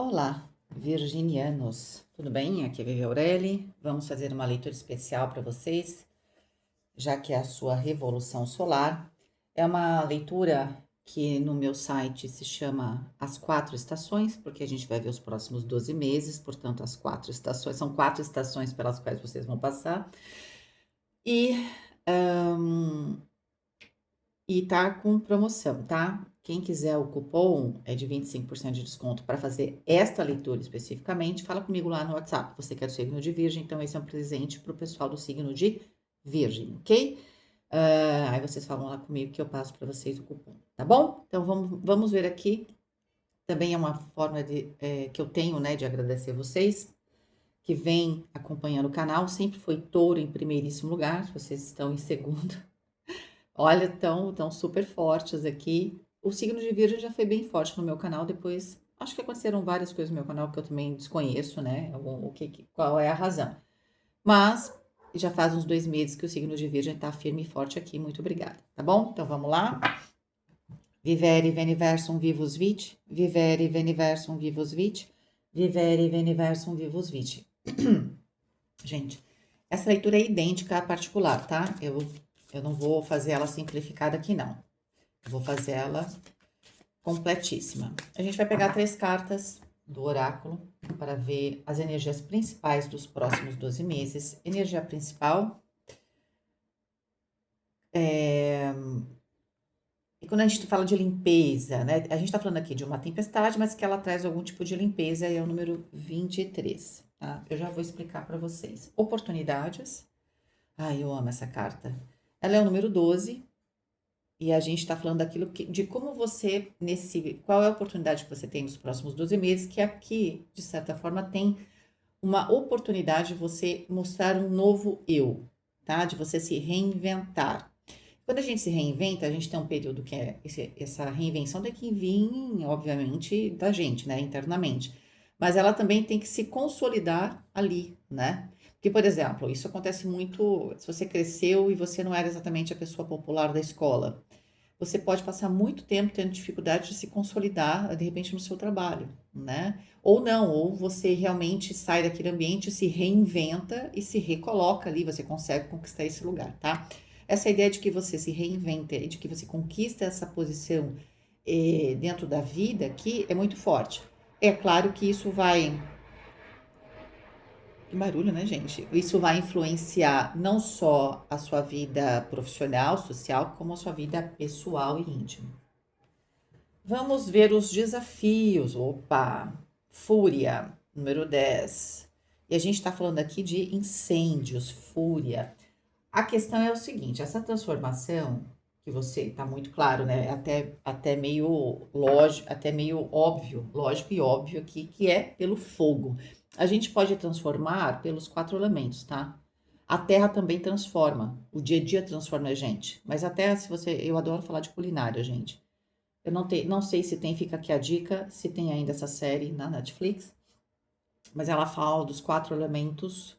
Olá, virginianos, tudo bem? Aqui é Vivi Aureli. Vamos fazer uma leitura especial para vocês, já que é a sua revolução solar. É uma leitura que no meu site se chama As Quatro Estações, porque a gente vai ver os próximos 12 meses, portanto, as quatro estações, são quatro estações pelas quais vocês vão passar. E tá com promoção, tá? Quem quiser o cupom é de 25% de desconto para fazer esta leitura especificamente, fala comigo lá no WhatsApp. Você quer o signo de Virgem, então esse é um presente para o pessoal do signo de Virgem, ok? Aí vocês falam lá comigo que eu passo para vocês o cupom, tá bom? Então vamos ver aqui. Também é uma forma que eu tenho, né, de agradecer vocês que vêm acompanhando o canal. Sempre foi Touro em primeiríssimo lugar, vocês estão em segundo. Olha, tão super fortes aqui. O signo de Virgem já foi bem forte no meu canal, depois acho que aconteceram várias coisas no meu canal que eu também desconheço, né? Qual é a razão. Mas já faz uns 2 meses que o signo de Virgem tá firme e forte aqui. Muito obrigada, tá bom? Então vamos lá. Vivere veniversum vivus vit, vivere veniversum vivus vit, vivere veniversum vivus vit. Gente, essa leitura é idêntica à particular, tá? Eu não vou fazer ela simplificada aqui, não. Eu vou fazer ela completíssima. A gente vai pegar 3 cartas do oráculo para ver as energias principais dos próximos 12 meses. Energia principal e quando a gente fala de limpeza, né? A gente tá falando aqui de uma tempestade, mas que ela traz algum tipo de limpeza, e é o número 23, tá? Eu já vou explicar para vocês. Oportunidades. Ai, eu amo essa carta. Ela é o número 12, e a gente está falando de como você, qual é a oportunidade que você tem nos próximos 12 meses, que aqui, de certa forma, tem uma oportunidade de você mostrar um novo eu, tá? De você se reinventar. Quando a gente se reinventa, a gente tem um período que essa reinvenção tem que vir, obviamente, da gente, né, internamente. Mas ela também tem que se consolidar ali, né? Porque, por exemplo, isso acontece muito se você cresceu e você não era exatamente a pessoa popular da escola. Você pode passar muito tempo tendo dificuldade de se consolidar, de repente, no seu trabalho, né? Ou não, ou você realmente sai daquele ambiente, se reinventa e se recoloca ali, você consegue conquistar esse lugar, tá? Essa ideia de que você se reinventa e de que você conquista essa posição dentro da vida aqui é muito forte. É claro que isso vai. Que barulho, né, gente? Isso vai influenciar não só a sua vida profissional, social, como a sua vida pessoal e íntima. Vamos ver os desafios. Opa! Fúria, número 10. E a gente está falando aqui de incêndios, fúria. A questão é o seguinte: essa transformação, que você está muito claro, né? Até meio lógico, até meio óbvio, lógico e óbvio aqui, que é pelo fogo. A gente pode transformar pelos 4 elementos, tá? A terra também transforma, o dia a dia transforma a gente. Mas até se você. Eu adoro falar de culinária, gente. Eu não sei se tem, fica aqui a dica, se tem ainda essa série na Netflix, mas ela fala dos 4 elementos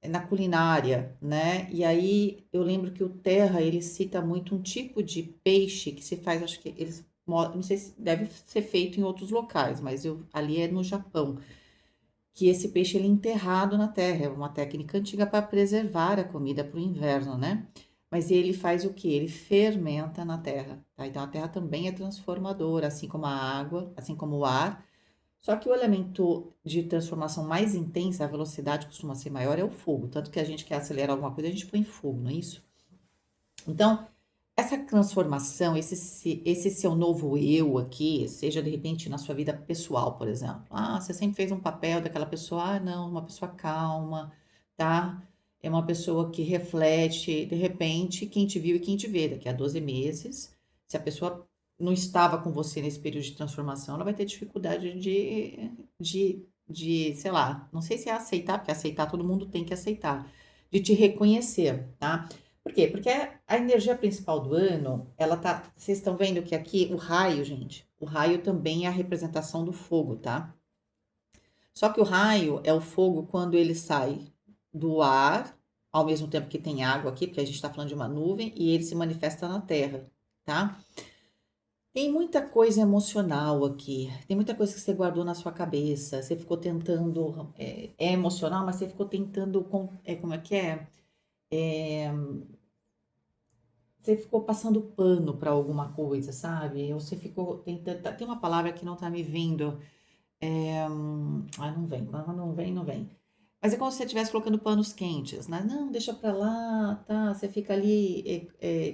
na culinária, né? E aí eu lembro que o Terra, ele cita muito um tipo de peixe que se faz, acho que eles, não sei se deve ser feito em outros locais, mas ali é no Japão, que esse peixe ele é enterrado na terra, é uma técnica antiga para preservar a comida para o inverno, né? Mas ele faz o que? Ele fermenta na terra, tá? Então a terra também é transformadora, assim como a água, assim como o ar. Só que o elemento de transformação mais intensa, a velocidade costuma ser maior, é o fogo. Tanto que a gente quer acelerar alguma coisa, a gente põe fogo, não é isso? Então, essa transformação, esse seu novo eu aqui, seja de repente na sua vida pessoal, por exemplo. Ah, você sempre fez um papel daquela pessoa, ah, não, uma pessoa calma, tá? É uma pessoa que reflete, de repente, quem te viu e quem te vê. Daqui a 12 meses, se a pessoa não estava com você nesse período de transformação, ela vai ter dificuldade sei lá, não sei se é aceitar, porque aceitar todo mundo tem que aceitar, de te reconhecer, tá? Por quê? Porque a energia principal do ano, ela tá. Vocês estão vendo que aqui o raio, gente, o raio também é a representação do fogo, tá? Só que o raio é o fogo quando ele sai do ar, ao mesmo tempo que tem água aqui, porque a gente tá falando de uma nuvem, e ele se manifesta na terra, tá? Tem muita coisa emocional aqui, tem muita coisa que você guardou na sua cabeça, você ficou tentando, é emocional, mas você ficou tentando, como é que é? É, você ficou passando pano para alguma coisa, sabe? Ou você ficou tentando, tem uma palavra que não tá me vindo, não vem, não vem. Mas é como se você estivesse colocando panos quentes, né? Não, deixa pra lá, tá? Você fica ali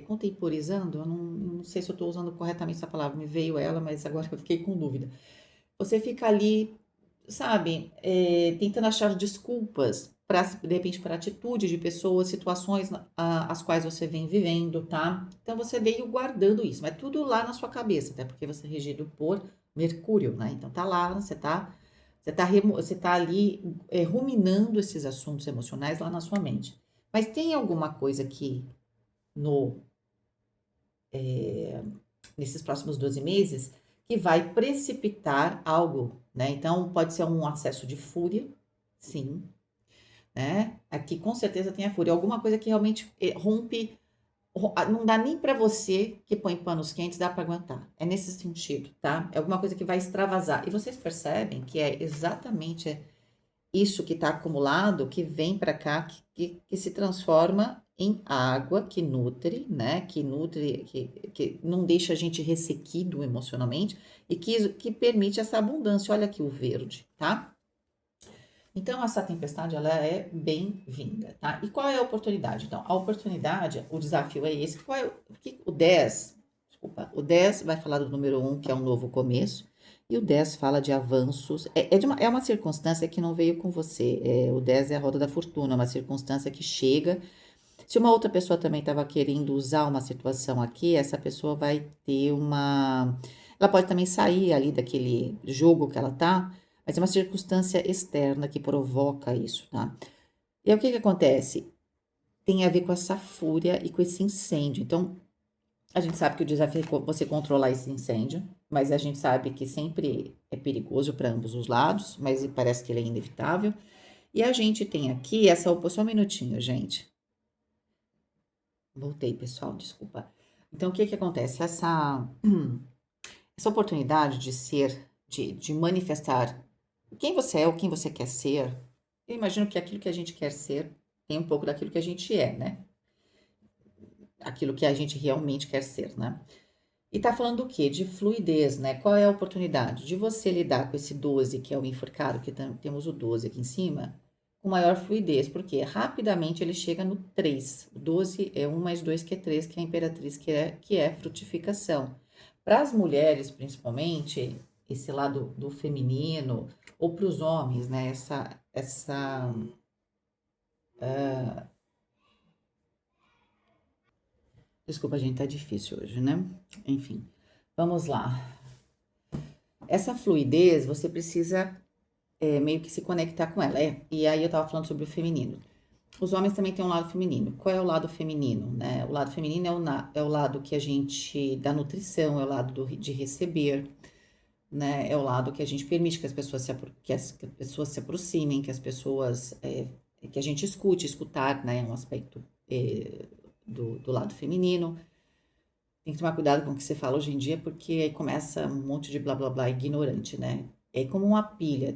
contemporizando. Eu não sei se eu estou usando corretamente essa palavra, me veio ela, mas agora eu fiquei com dúvida. Você fica ali, sabe, tentando achar desculpas para, de repente, para atitude de pessoas, situações as quais você vem vivendo, tá? Então você veio guardando isso, mas tudo lá na sua cabeça, até porque você é regido por Mercúrio, né? Então tá lá, você tá ali ruminando esses assuntos emocionais lá na sua mente. Mas tem alguma coisa que no nesses próximos 12 meses que vai precipitar algo, né? Então, pode ser um acesso de fúria, sim, né? Aqui com certeza tem a fúria, alguma coisa que realmente rompe, não dá nem para você que põe panos quentes, dá para aguentar. É nesse sentido, tá? É alguma coisa que vai extravasar. E vocês percebem que é exatamente isso que está acumulado, que vem para cá, que se transforma em água, que nutre, né? Que nutre, que não deixa a gente ressequido emocionalmente e que permite essa abundância. Olha aqui o verde, tá? Então, essa tempestade, ela é bem-vinda, tá? E qual é a oportunidade? Então, a oportunidade, o desafio é esse. Qual é o 10? Desculpa, o 10 vai falar do número 1, que é um novo começo, e o 10 fala de avanços. É uma circunstância que não veio com você. O 10 é a roda da fortuna, uma circunstância que chega. Se uma outra pessoa também estava querendo usar uma situação aqui, essa pessoa vai ter uma. Ela pode também sair ali daquele jogo que ela tá, mas é uma circunstância externa que provoca isso, tá? E aí o que que acontece? Tem a ver com essa fúria e com esse incêndio. Então, a gente sabe que o desafio é você controlar esse incêndio, mas a gente sabe que sempre é perigoso para ambos os lados, mas parece que ele é inevitável. E a gente tem aqui essa. Só um minutinho, gente. Voltei, pessoal, desculpa. Então, o que que acontece? Essa oportunidade de ser, de manifestar quem você é ou quem você quer ser, eu imagino que aquilo que a gente quer ser tem um pouco daquilo que a gente é, né? Aquilo que a gente realmente quer ser, né? E tá falando do quê? De fluidez, né? Qual é a oportunidade? De você lidar com esse 12, que é o enforcado, que temos o 12 aqui em cima, com maior fluidez, porque rapidamente ele chega no 3. O 12 é 1 mais 2, que é 3, que é a imperatriz, que é frutificação. Para as mulheres, principalmente, esse lado do feminino, ou para os homens, né? Desculpa, gente, tá difícil hoje, né? Enfim, vamos lá. Essa fluidez, você precisa meio que se conectar com ela. E aí eu tava falando sobre o feminino. Os homens também têm um lado feminino. Qual é o lado feminino, né? O lado feminino é o lado que a gente da nutrição, é o lado de receber, né? É o lado que a gente permite que as pessoas que as pessoas se aproximem, que as pessoas que a gente escutar, né? É um aspecto do lado feminino. Tem que tomar cuidado com o que você fala hoje em dia, porque aí começa um monte de blá blá blá ignorante, né? É como uma pilha.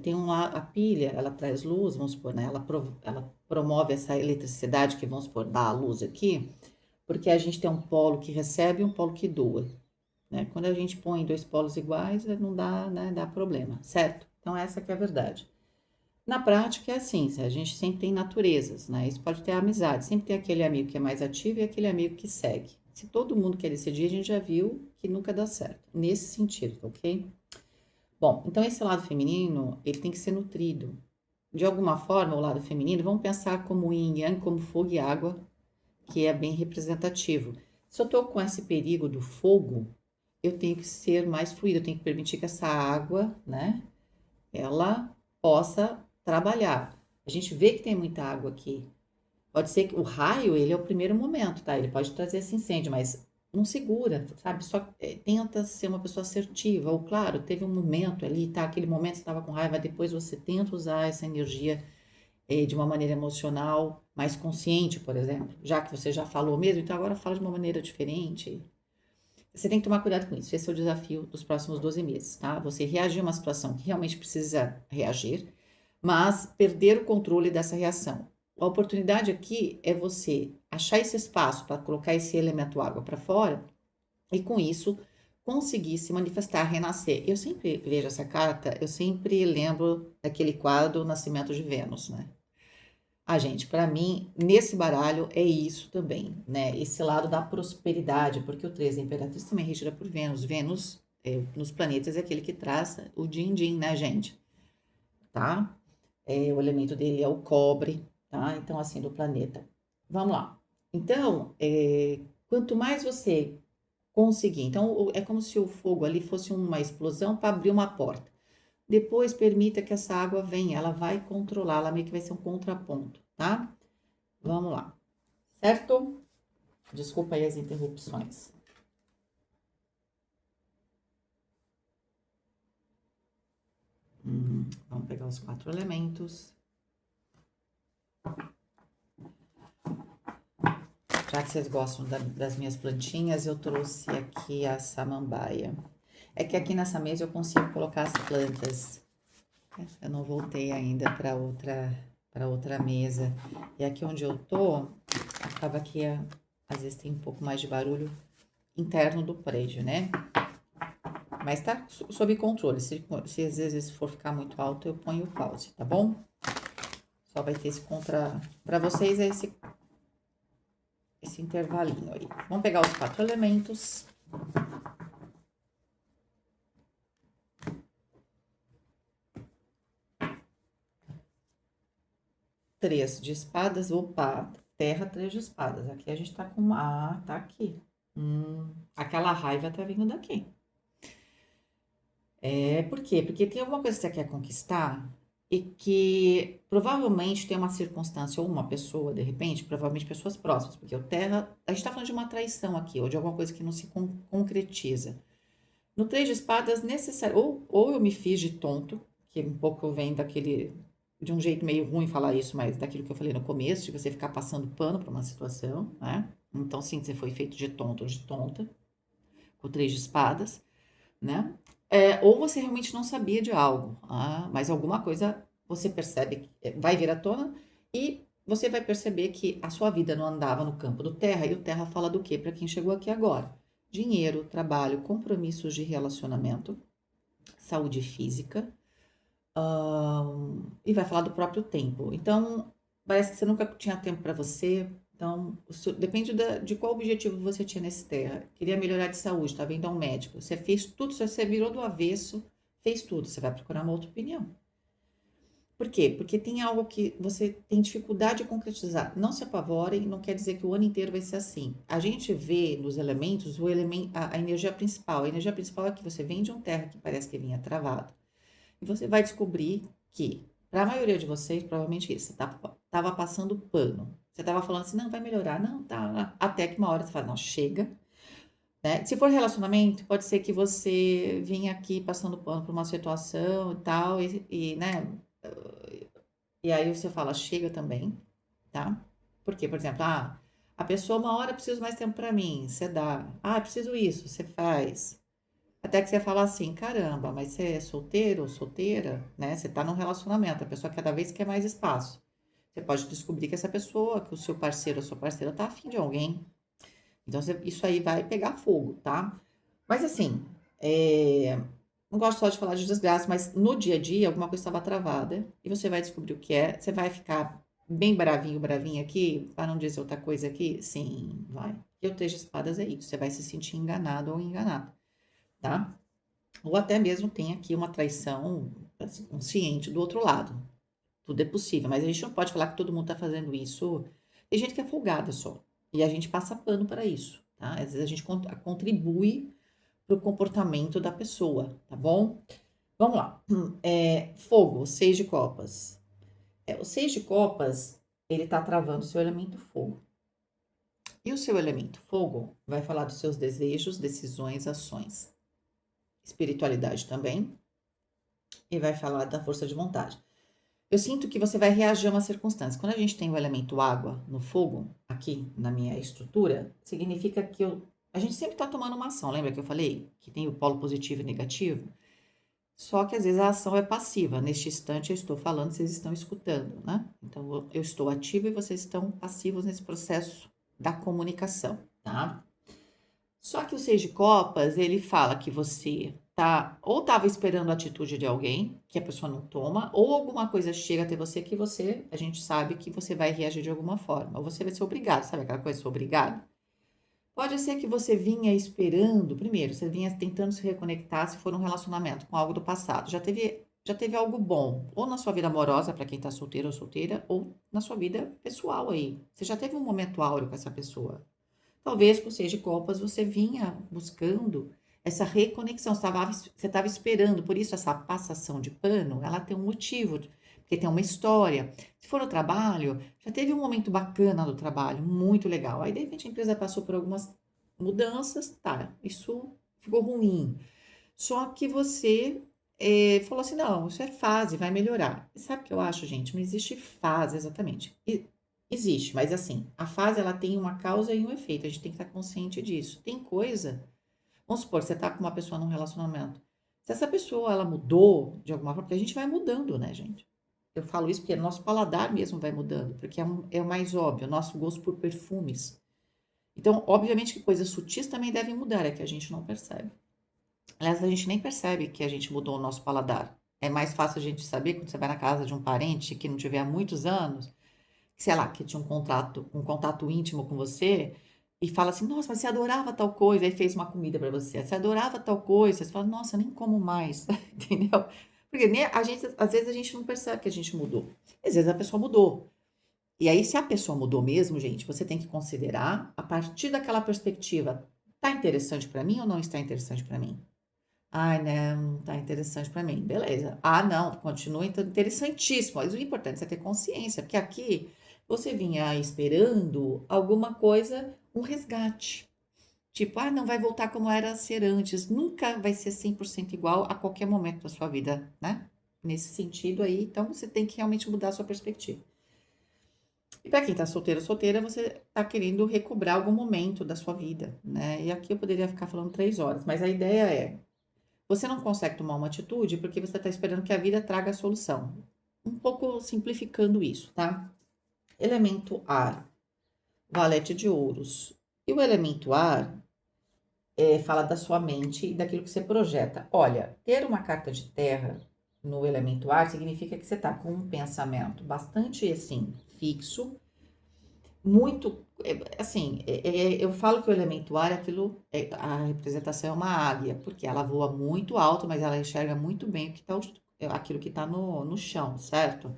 A pilha, ela traz luz, vamos supor, né? Ela promove essa eletricidade que, vamos supor, dá a luz aqui, porque a gente tem um polo que recebe e um polo que doa, né? Quando a gente põe dois polos iguais, não dá, né? Dá problema, certo? Então, essa que é a verdade. Na prática é assim, a gente sempre tem naturezas, né? Isso pode ter amizade, sempre tem aquele amigo que é mais ativo e aquele amigo que segue. Se todo mundo quer decidir, a gente já viu que nunca dá certo, nesse sentido, ok? Bom, então esse lado feminino, ele tem que ser nutrido. De alguma forma, o lado feminino, vamos pensar como yin yang, como fogo e água, que é bem representativo. Se eu tô com esse perigo do fogo, eu tenho que ser mais fluida, eu tenho que permitir que essa água, né, ela possa trabalhar. A gente vê que tem muita água aqui. Pode ser que o raio, ele é o primeiro momento, tá? Ele pode trazer esse incêndio, mas não segura, sabe? Só tenta ser uma pessoa assertiva. Ou, claro, teve um momento ali, tá? Aquele momento você estava com raiva, depois você tenta usar essa energia de uma maneira emocional mais consciente, por exemplo. Já que você já falou mesmo, então agora fala de uma maneira diferente. Você tem que tomar cuidado com isso. Esse é o desafio dos próximos 12 meses, tá? Você reagir a uma situação que realmente precisa reagir, mas perder o controle dessa reação. A oportunidade aqui é você achar esse espaço para colocar esse elemento água para fora e com isso conseguir se manifestar, renascer. Eu sempre vejo essa carta, eu sempre lembro daquele quadro Nascimento de Vênus, né? Ah, gente, para mim, nesse baralho é isso também, né? Esse lado da prosperidade, porque o 3 da Imperatriz também é regida por Vênus. Vênus, nos planetas, é aquele que traz o din-din, né, gente? Tá? O elemento dele é o cobre, tá? Então, assim, do planeta. Vamos lá. Então, quanto mais você conseguir, então, é como se o fogo ali fosse uma explosão para abrir uma porta. Depois permita que essa água venha, ela vai controlar, ela meio que vai ser um contraponto, tá? Vamos lá, certo? Desculpa aí as interrupções. Vamos pegar os 4 elementos. Já que vocês gostam das minhas plantinhas, eu trouxe aqui a samambaia. É que aqui nessa mesa eu consigo colocar as plantas. Eu não voltei ainda para outra mesa. E aqui onde eu tô, acaba que às vezes tem um pouco mais de barulho interno do prédio, né? Mas tá sob controle. Se às vezes for ficar muito alto, eu ponho o pause, tá bom? Só vai ter esse contra. Para vocês é esse intervalinho aí. Vamos pegar os 4 elementos. Três de espadas, opa, terra, 3 de espadas. Aqui a gente tá com. Ah, tá aqui. Aquela raiva tá vindo daqui. Por quê? Porque tem alguma coisa que você quer conquistar e que provavelmente tem uma circunstância ou uma pessoa, de repente, provavelmente pessoas próximas, porque o terra, a gente tá falando de uma traição aqui, ou de alguma coisa que não se concretiza. No 3 de espadas, necessário, ou eu me fiz de tonto, que um pouco vem daquele, de um jeito meio ruim falar isso, mas daquilo que eu falei no começo, de você ficar passando pano para uma situação, né? Então, sim, você foi feito de tonto ou de tonta, com o 3 de espadas, né? Ou você realmente não sabia de algo, mas alguma coisa você percebe que vai vir à tona e você vai perceber que a sua vida não andava no campo do terra, e o terra fala do quê? Para quem chegou aqui agora? Dinheiro, trabalho, compromissos de relacionamento, saúde física, e vai falar do próprio tempo. Então, parece que você nunca tinha tempo para você. Então, depende de qual objetivo você tinha nesse terra. Queria melhorar de saúde, tá vendo a um médico. Você fez tudo, você virou do avesso, fez tudo. Você vai procurar uma outra opinião. Por quê? Porque tem algo que você tem dificuldade de concretizar. Não se apavorem, não quer dizer que o ano inteiro vai ser assim. A gente vê nos elementos a energia principal. A energia principal é que você vem de um terra que parece que vinha travado. E você vai descobrir que, para a maioria de vocês, provavelmente isso, você tava passando pano. Você tava falando assim, não, vai melhorar, não, tá. Até que uma hora você fala, não, chega. Né? Se for relacionamento, pode ser que você vinha aqui passando pano por uma situação e tal, né? E aí você fala, chega também, tá? Porque, por exemplo, a pessoa uma hora precisa mais tempo para mim, você dá. Ah, preciso isso, você faz. Até que você fala assim, caramba, mas você é solteiro ou solteira, né? Você tá num relacionamento, a pessoa cada vez quer mais espaço. Você pode descobrir que essa pessoa, que o seu parceiro ou sua parceira tá afim de alguém. Então, isso aí vai pegar fogo, tá? Mas assim, não gosto só de falar de desgraça, mas no dia a dia alguma coisa estava travada e você vai descobrir o que é. Você vai ficar bem bravinho, bravinho aqui, para não dizer outra coisa aqui? Sim, vai. E o 3 de espadas é isso, você vai se sentir enganado ou enganado, tá? Ou até mesmo tem aqui uma traição assim, consciente do outro lado. Tudo é possível, mas a gente não pode falar que todo mundo está fazendo isso. Tem gente que é folgada só. E a gente passa pano para isso, tá? Às vezes a gente contribui para o comportamento da pessoa, tá bom? Vamos lá. Fogo, 6 de copas. O 6 de copas, ele tá travando o seu elemento fogo. E o seu elemento fogo vai falar dos seus desejos, decisões, ações. Espiritualidade também. E vai falar da força de vontade. Eu sinto que você vai reagir a uma circunstância. Quando a gente tem o elemento água no fogo, aqui na minha estrutura, significa que A gente sempre está tomando uma ação. Lembra que eu falei que tem o polo positivo e negativo? Só que às vezes a ação é passiva. Neste instante eu estou falando, vocês estão escutando, né? Então eu estou ativa e vocês estão passivos nesse processo da comunicação, tá? Só que o Seis de Copas, ele fala que você tá ou estava esperando a atitude de alguém, que a pessoa não toma, ou alguma coisa chega até você que você, a gente sabe que você vai reagir de alguma forma, ou você vai ser obrigado, sabe aquela coisa, ser obrigado? Pode ser que você vinha esperando, primeiro, você vinha tentando se reconectar se for um relacionamento com algo do passado. Já teve algo bom, ou na sua vida amorosa, para quem tá solteiro ou solteira, ou na sua vida pessoal aí. Você já teve um momento áureo com essa pessoa. Talvez com o Seis de Copas você vinha buscando essa reconexão, você estava esperando, por isso essa passação de pano, ela tem um motivo, porque tem uma história. Se for no trabalho, já teve um momento bacana do trabalho, muito legal. Aí, de repente, a empresa passou por algumas mudanças, tá, isso ficou ruim. Só que você falou assim, não, isso é fase, vai melhorar. E sabe o que eu acho, gente? Não existe fase exatamente. Existe, mas assim, a fase ela tem uma causa e um efeito. A gente tem que estar consciente disso. Tem coisa, vamos supor, você tá com uma pessoa num relacionamento. Se essa pessoa ela mudou de alguma forma, porque a gente vai mudando, né, gente? Eu falo isso porque nosso paladar mesmo vai mudando, porque é o mais óbvio, o nosso gosto por perfumes. Então, obviamente que coisas sutis também devem mudar, é que a gente não percebe. Aliás, a gente nem percebe que a gente mudou o nosso paladar. É mais fácil a gente saber quando você vai na casa de um parente que não tiver há muitos anos, sei lá, que tinha um contato íntimo com você e fala assim: "Nossa, mas você adorava tal coisa", aí fez uma comida para você. Você adorava tal coisa, você fala: "Nossa, nem como mais", entendeu? Porque né, às vezes a gente não percebe que a gente mudou. Às vezes a pessoa mudou. E aí, se a pessoa mudou mesmo, gente, você tem que considerar a partir daquela perspectiva. Tá interessante para mim ou não está interessante para mim? Ai, né, não tá interessante para mim. Beleza. Ah, não, continua então interessantíssimo. Mas o importante é você ter consciência, porque aqui você vinha esperando alguma coisa, um resgate. Tipo, ah, não vai voltar como era ser antes. Nunca vai ser 100% igual a qualquer momento da sua vida, né? Nesse sentido aí, então você tem que realmente mudar a sua perspectiva. E para quem tá solteiro ou solteira, você tá querendo recobrar algum momento da sua vida, né? E aqui eu poderia ficar falando 3 horas, mas a ideia é você não consegue tomar uma atitude porque você está esperando que a vida traga a solução. Um pouco simplificando isso, tá? Elemento ar, valete de ouros. E o elemento ar fala da sua mente e daquilo que você projeta. Olha, ter uma carta de terra no elemento ar significa que você está com um pensamento bastante assim fixo, muito assim. Eu falo que o elemento ar é aquilo, a representação é uma águia, porque ela voa muito alto, mas ela enxerga muito bem o que tá, aquilo que está no chão, certo?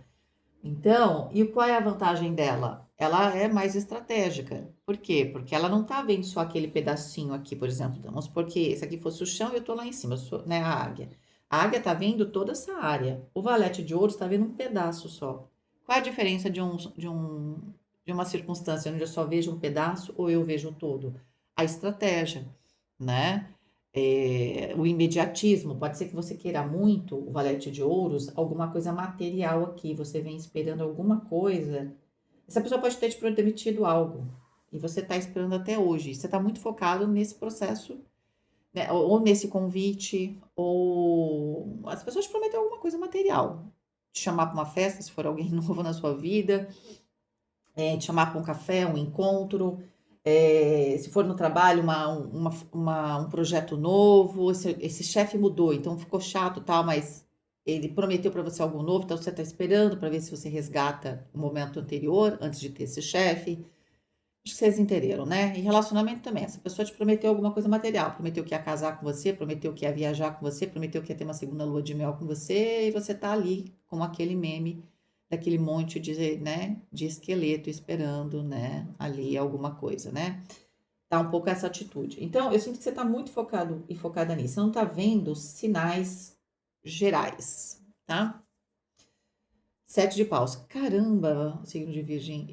Então, e qual é a vantagem dela? Ela é mais estratégica. Por quê? Porque ela não está vendo só aquele pedacinho aqui, por exemplo. Vamos supor que esse aqui fosse o chão e eu estou lá em cima, eu sou, né, a águia. A águia está vendo toda essa área. O valete de ouro está vendo um pedaço só. Qual é a diferença de uma circunstância onde eu só vejo um pedaço ou eu vejo o todo? A estratégia, né? O imediatismo. Pode ser que você queira muito o valete de ouros, alguma coisa material aqui. Você vem esperando alguma coisa. Essa pessoa pode ter te prometido algo e você está esperando até hoje. Você está muito focado nesse processo, né? Ou nesse convite, ou as pessoas te prometem alguma coisa material. Te chamar para uma festa, se for alguém novo na sua vida, te chamar para um café, um encontro, se for no trabalho, um projeto novo, esse chefe mudou, então ficou chato tal, mas ele prometeu para você algo novo, então você está esperando para ver se você resgata o momento anterior, antes de ter esse chefe. Acho que vocês entenderam, né? E relacionamento também. Essa pessoa te prometeu alguma coisa material, prometeu que ia casar com você, prometeu que ia viajar com você, prometeu que ia ter uma segunda lua de mel com você, e você tá ali com aquele meme daquele monte de, né, de esqueleto esperando, né, ali alguma coisa, né? Tá um pouco essa atitude. Então, eu sinto que você tá muito focado e focada nisso. Você não tá vendo sinais gerais, tá? Sete de paus. Caramba, signo de virgem,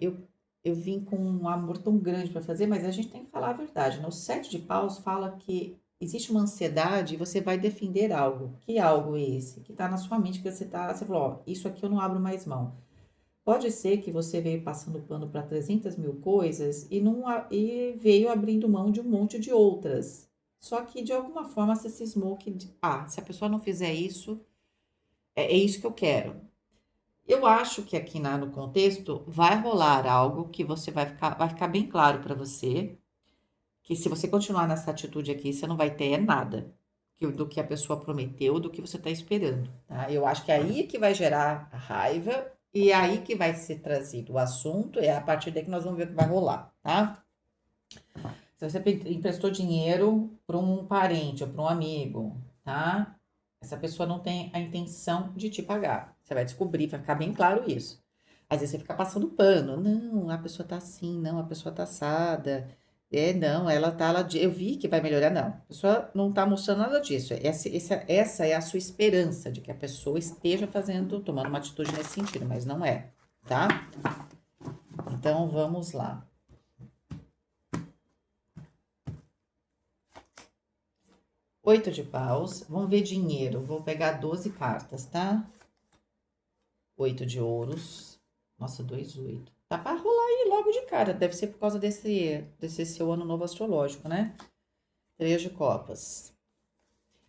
eu vim com um amor tão grande para fazer, mas a gente tem que falar a verdade, né? O sete de paus fala que existe uma ansiedade e você vai defender algo. Que algo é esse? Que tá na sua mente, que você falou, ó, isso aqui eu não abro mais mão. Pode ser que você veio passando pano para 300 mil coisas e, não, e veio abrindo mão de um monte de outras. Só que de alguma forma você cismou que, se a pessoa não fizer isso, é isso que eu quero. Eu acho que aqui no contexto vai rolar algo que você vai ficar bem claro para você, que se você continuar nessa atitude aqui, você não vai ter nada do que a pessoa prometeu, do que você está esperando, tá? Eu acho que é aí que vai gerar a raiva e é aí que vai ser trazido o assunto, é a partir daí que nós vamos ver o que vai rolar, tá? Se você emprestou dinheiro para um parente ou para um amigo, tá? Essa pessoa não tem a intenção de te pagar. Você vai descobrir, vai ficar bem claro isso. Às vezes você fica passando pano. Não, a pessoa tá assim, não, a pessoa tá assada. Não, eu vi que vai melhorar, não. A pessoa não tá mostrando nada disso. Essa é a sua esperança de que a pessoa esteja tomando uma atitude nesse sentido, mas não é, tá? Então vamos lá. 8 de paus. Vamos ver dinheiro. Vou pegar 12 cartas, tá? 8 de ouros. Nossa, 2, 8. Tá pra rolar aí logo de cara. Deve ser por causa desse seu ano novo astrológico, né? 3 de copas.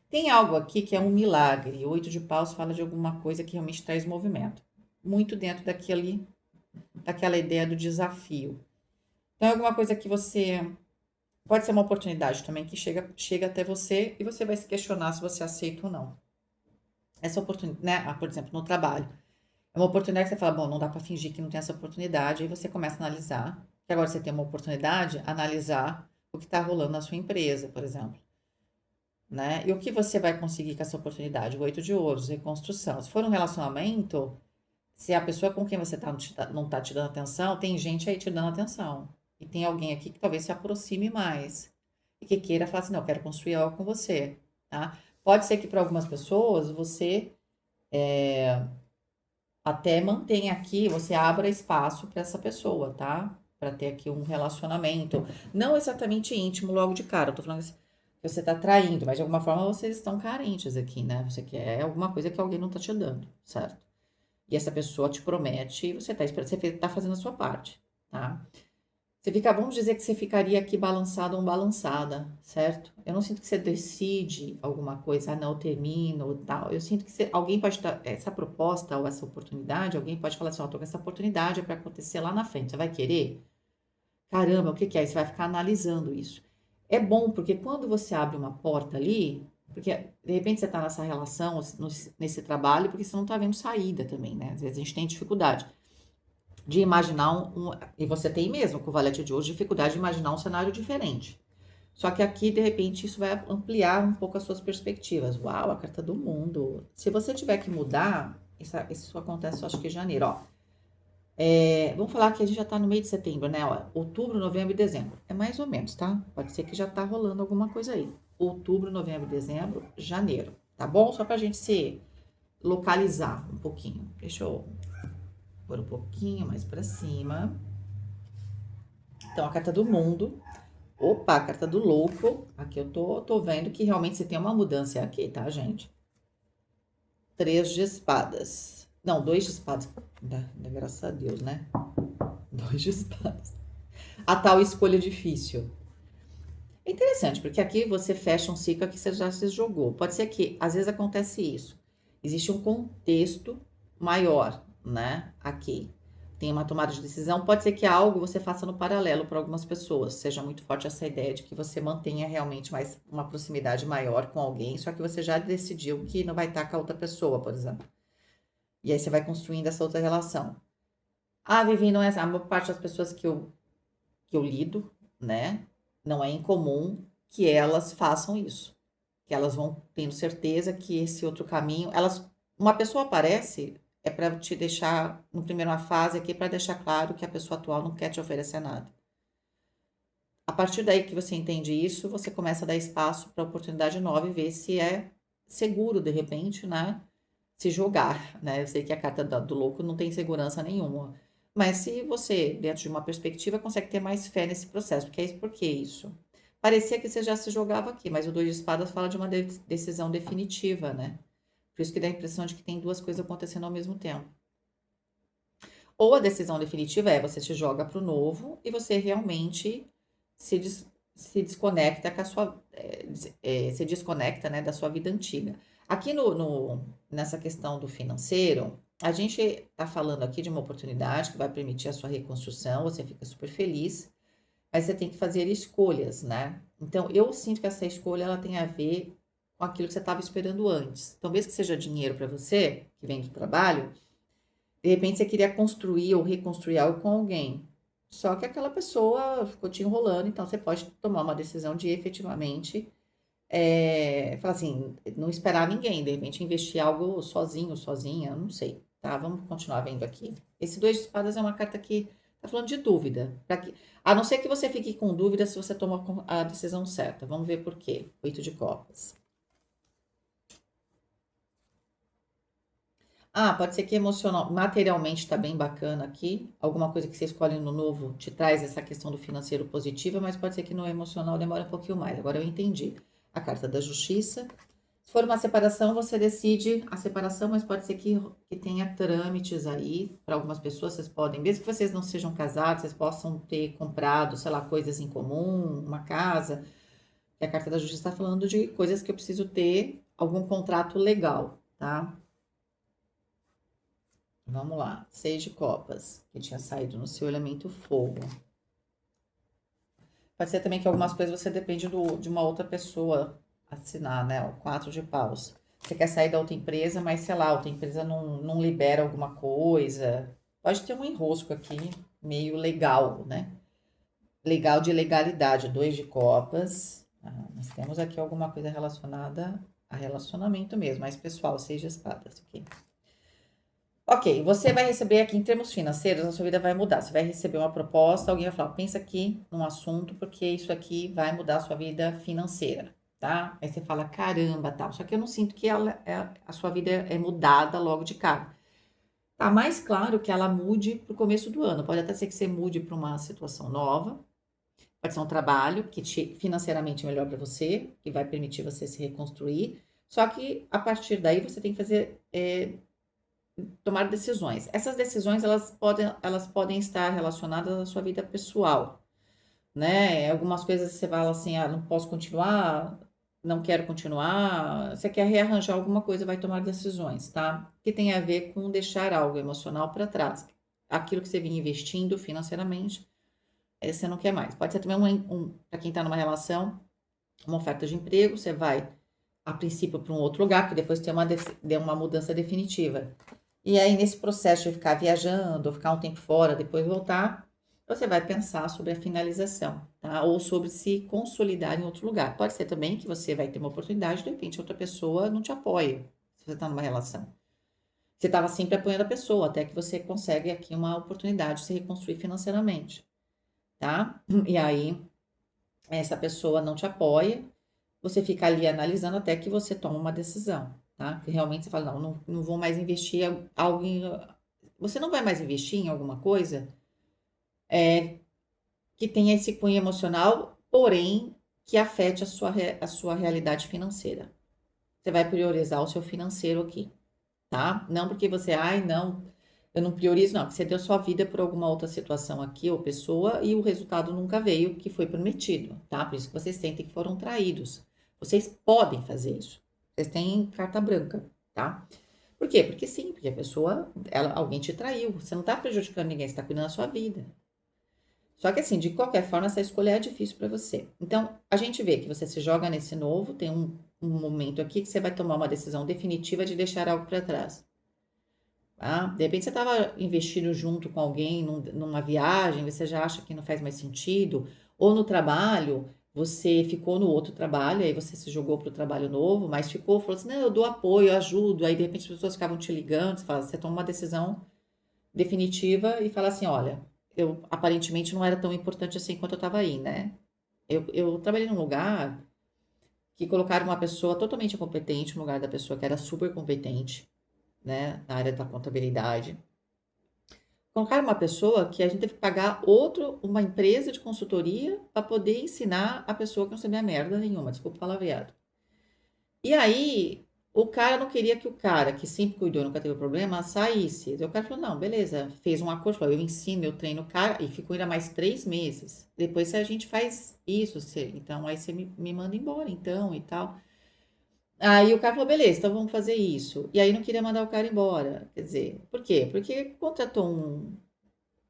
Tem algo aqui que é um milagre. 8 de paus fala de alguma coisa que realmente traz movimento. Muito dentro daquela ideia do desafio. Então, é alguma coisa que você... Pode ser uma oportunidade também que chega até você e você vai se questionar se você aceita ou não. Essa oportunidade, né? Por exemplo, no trabalho. É uma oportunidade que você fala, bom, não dá para fingir que não tem essa oportunidade. Aí você começa a analisar. Que agora você tem uma oportunidade, analisar o que está rolando na sua empresa, por exemplo. Né? E o que você vai conseguir com essa oportunidade? O 8 de ouros, reconstrução. Se for um relacionamento, se a pessoa com quem você não tá te dando atenção, tem gente aí te dando atenção. E tem alguém aqui que talvez se aproxime mais. E que queira falar assim, não, eu quero construir algo com você. Tá? Pode ser que para algumas pessoas você até mantenha aqui, você abra espaço para essa pessoa, tá? Para ter aqui um relacionamento. Não exatamente íntimo logo de cara. Eu tô falando assim, que você tá traindo, mas de alguma forma vocês estão carentes aqui, né? Você quer alguma coisa que alguém não tá te dando, certo? E essa pessoa te promete e você tá esperando, você tá fazendo a sua parte, tá? Vamos dizer que você ficaria aqui balançado ou balançada, certo? Eu não sinto que você decide alguma coisa, não, eu termino ou tal. Eu sinto que alguém pode dar essa proposta ou essa oportunidade, alguém pode falar assim, ó, tô com essa oportunidade para acontecer lá na frente, você vai querer? Caramba, o que que é? Você vai ficar analisando isso. É bom, porque quando você abre uma porta ali, porque de repente você tá nessa relação, nesse trabalho, porque você não tá vendo saída também, né? Às vezes a gente tem dificuldade de imaginar e você tem mesmo com o Valete de hoje dificuldade de imaginar um cenário diferente. Só que aqui, de repente, isso vai ampliar um pouco as suas perspectivas. Uau, a carta do mundo. Se você tiver que mudar, isso acontece, eu acho que em janeiro, ó. Vamos falar que a gente já tá no meio de setembro, né? Ó, outubro, novembro e dezembro. É mais ou menos, tá? Pode ser que já tá rolando alguma coisa aí. Outubro, novembro, dezembro, janeiro. Tá bom? Só pra gente se localizar um pouquinho. Deixa eu pôr um pouquinho mais pra cima. Então, a carta do mundo. Opa, a carta do louco. Aqui eu tô vendo que realmente você tem uma mudança aqui, tá, gente? 3 de espadas. Não, 2 de espadas. Graças a Deus, né? 2 de espadas. A tal escolha difícil. É interessante, porque aqui você fecha um ciclo que você já se jogou. Pode ser que, às vezes, acontece isso. Existe um contexto maior, né? Aqui. Tem uma tomada de decisão. Pode ser que algo você faça no paralelo para algumas pessoas. Seja muito forte essa ideia de que você mantenha realmente mais uma proximidade maior com alguém, só que você já decidiu que não vai estar com a outra pessoa, por exemplo. E aí você vai construindo essa outra relação. Vivi, não é a maior parte das pessoas que eu lido, né? Não é incomum que elas façam isso. Que elas vão tendo certeza que esse outro caminho, uma pessoa aparece para te deixar no primeira fase aqui para deixar claro que a pessoa atual não quer te oferecer nada. A partir daí que você entende isso, você começa a dar espaço para a oportunidade nova e ver se é seguro de repente, né? Se jogar, né? Eu sei que a carta do louco não tem segurança nenhuma. Mas se você, dentro de uma perspectiva, consegue ter mais fé nesse processo, por que isso? Parecia que você já se jogava aqui, mas o 2 de espadas fala de uma decisão definitiva, né? Por isso que dá a impressão de que tem duas coisas acontecendo ao mesmo tempo. Ou a decisão definitiva é você se joga para o novo e você realmente se, se desconecta com a sua, se desconecta, né, da sua vida antiga. Aqui nessa questão do financeiro, a gente está falando aqui de uma oportunidade que vai permitir a sua reconstrução, você fica super feliz, mas você tem que fazer escolhas, né? Então, eu sinto que essa escolha ela tem a ver com aquilo que você estava esperando antes. Então, mesmo que seja dinheiro para você, que vem do trabalho, de repente você queria construir ou reconstruir algo com alguém. Só que aquela pessoa ficou te enrolando, então você pode tomar uma decisão de efetivamente falar assim, não esperar ninguém, de repente investir algo sozinho, sozinha, não sei, tá? Vamos continuar vendo aqui. Esse dois de espadas é uma carta que tá falando de dúvida. A não ser que você fique com dúvida se você toma a decisão certa. Vamos ver por quê. 8 de copas. Ah, pode ser que emocional, materialmente tá bem bacana aqui. Alguma coisa que você escolhe no novo te traz essa questão do financeiro positiva, mas pode ser que no emocional demore um pouquinho mais. Agora eu entendi. A carta da justiça. Se for uma separação, você decide a separação, mas pode ser que tenha trâmites aí. Para algumas pessoas, vocês podem, mesmo que vocês não sejam casados, vocês possam ter comprado, sei lá, coisas em comum, uma casa. E a carta da justiça está falando de coisas que eu preciso ter algum contrato legal, tá? Vamos lá, 6 de copas, que tinha saído no seu elemento fogo. Pode ser também que algumas coisas você depende de uma outra pessoa assinar, né? O 4 de paus. Você quer sair da outra empresa, mas sei lá, a outra empresa não libera alguma coisa. Pode ter um enrosco aqui, meio legal, né? Legal de legalidade, 2 de copas. Ah, nós temos aqui alguma coisa relacionada a relacionamento mesmo, mais pessoal, 6 de espadas aqui. Ok, você vai receber aqui em termos financeiros, a sua vida vai mudar. Você vai receber uma proposta, alguém vai falar, pensa aqui num assunto, porque isso aqui vai mudar a sua vida financeira, tá? Aí você fala, caramba, tal. Só que eu não sinto que a sua vida é mudada logo de cara. Tá mais claro que ela mude pro começo do ano. Pode até ser que você mude para uma situação nova. Pode ser um trabalho que financeiramente é melhor para você, que vai permitir você se reconstruir. Só que a partir daí você tem que fazer tomar decisões. Essas decisões elas podem estar relacionadas à sua vida pessoal, né? Algumas coisas você fala assim, ah, não posso continuar, não quero continuar. Você quer rearranjar alguma coisa, vai tomar decisões, tá? Que tem a ver com deixar algo emocional para trás. Aquilo que você vinha investindo financeiramente, você não quer mais. Pode ser também para quem está numa relação, uma oferta de emprego, você vai a princípio para um outro lugar, porque depois tem uma mudança definitiva. E aí, nesse processo de ficar viajando, ou ficar um tempo fora, depois voltar, você vai pensar sobre a finalização, tá? Ou sobre se consolidar em outro lugar. Pode ser também que você vai ter uma oportunidade, de repente, outra pessoa não te apoia, se você está numa relação. Você estava sempre apoiando a pessoa, até que você consegue aqui uma oportunidade de se reconstruir financeiramente, tá? E aí, essa pessoa não te apoia, você fica ali analisando até que você toma uma decisão, tá? Que realmente você fala, não vou mais investir algo em... Você não vai mais investir em alguma coisa que tenha esse cunho emocional, porém que afete a sua realidade financeira. Você vai priorizar o seu financeiro aqui, tá? Não porque você, ai, não, eu não priorizo, não. Porque você deu sua vida por alguma outra situação aqui ou pessoa e o resultado nunca veio que foi prometido, tá? Por isso que vocês sentem que foram traídos. Vocês podem fazer isso. Vocês têm carta branca, tá? Por quê? Porque sim, porque a pessoa, alguém te traiu. Você não tá prejudicando ninguém, você tá cuidando da sua vida. Só que assim, de qualquer forma, essa escolha é difícil para você. Então, a gente vê que você se joga nesse novo, tem um momento aqui que você vai tomar uma decisão definitiva de deixar algo para trás. Tá? De repente você estava investindo junto com alguém numa viagem, você já acha que não faz mais sentido, ou no trabalho, você ficou no outro trabalho, aí você se jogou para o trabalho novo, mas ficou, falou assim, não, eu dou apoio, eu ajudo, aí de repente as pessoas ficavam te ligando, você toma uma decisão definitiva e fala assim, olha, eu aparentemente não era tão importante assim quanto eu estava aí, né? Eu trabalhei num lugar que colocaram uma pessoa totalmente incompetente no lugar da pessoa que era super competente, né, na área da contabilidade. Colocaram uma pessoa que a gente teve que pagar uma empresa de consultoria para poder ensinar a pessoa que não sabia merda nenhuma, desculpa o palavreado. E aí, O cara não queria que o cara que sempre cuidou, nunca teve problema, saísse. Daí o cara falou, não, beleza, fez um acordo, falou, eu ensino, eu treino o cara, e ficou ainda mais 3 meses. Depois se a gente faz isso, então aí você me manda embora, então, e tal. Aí o cara falou, beleza, então vamos fazer isso. E aí não queria mandar o cara embora. Quer dizer, por quê? Porque contratou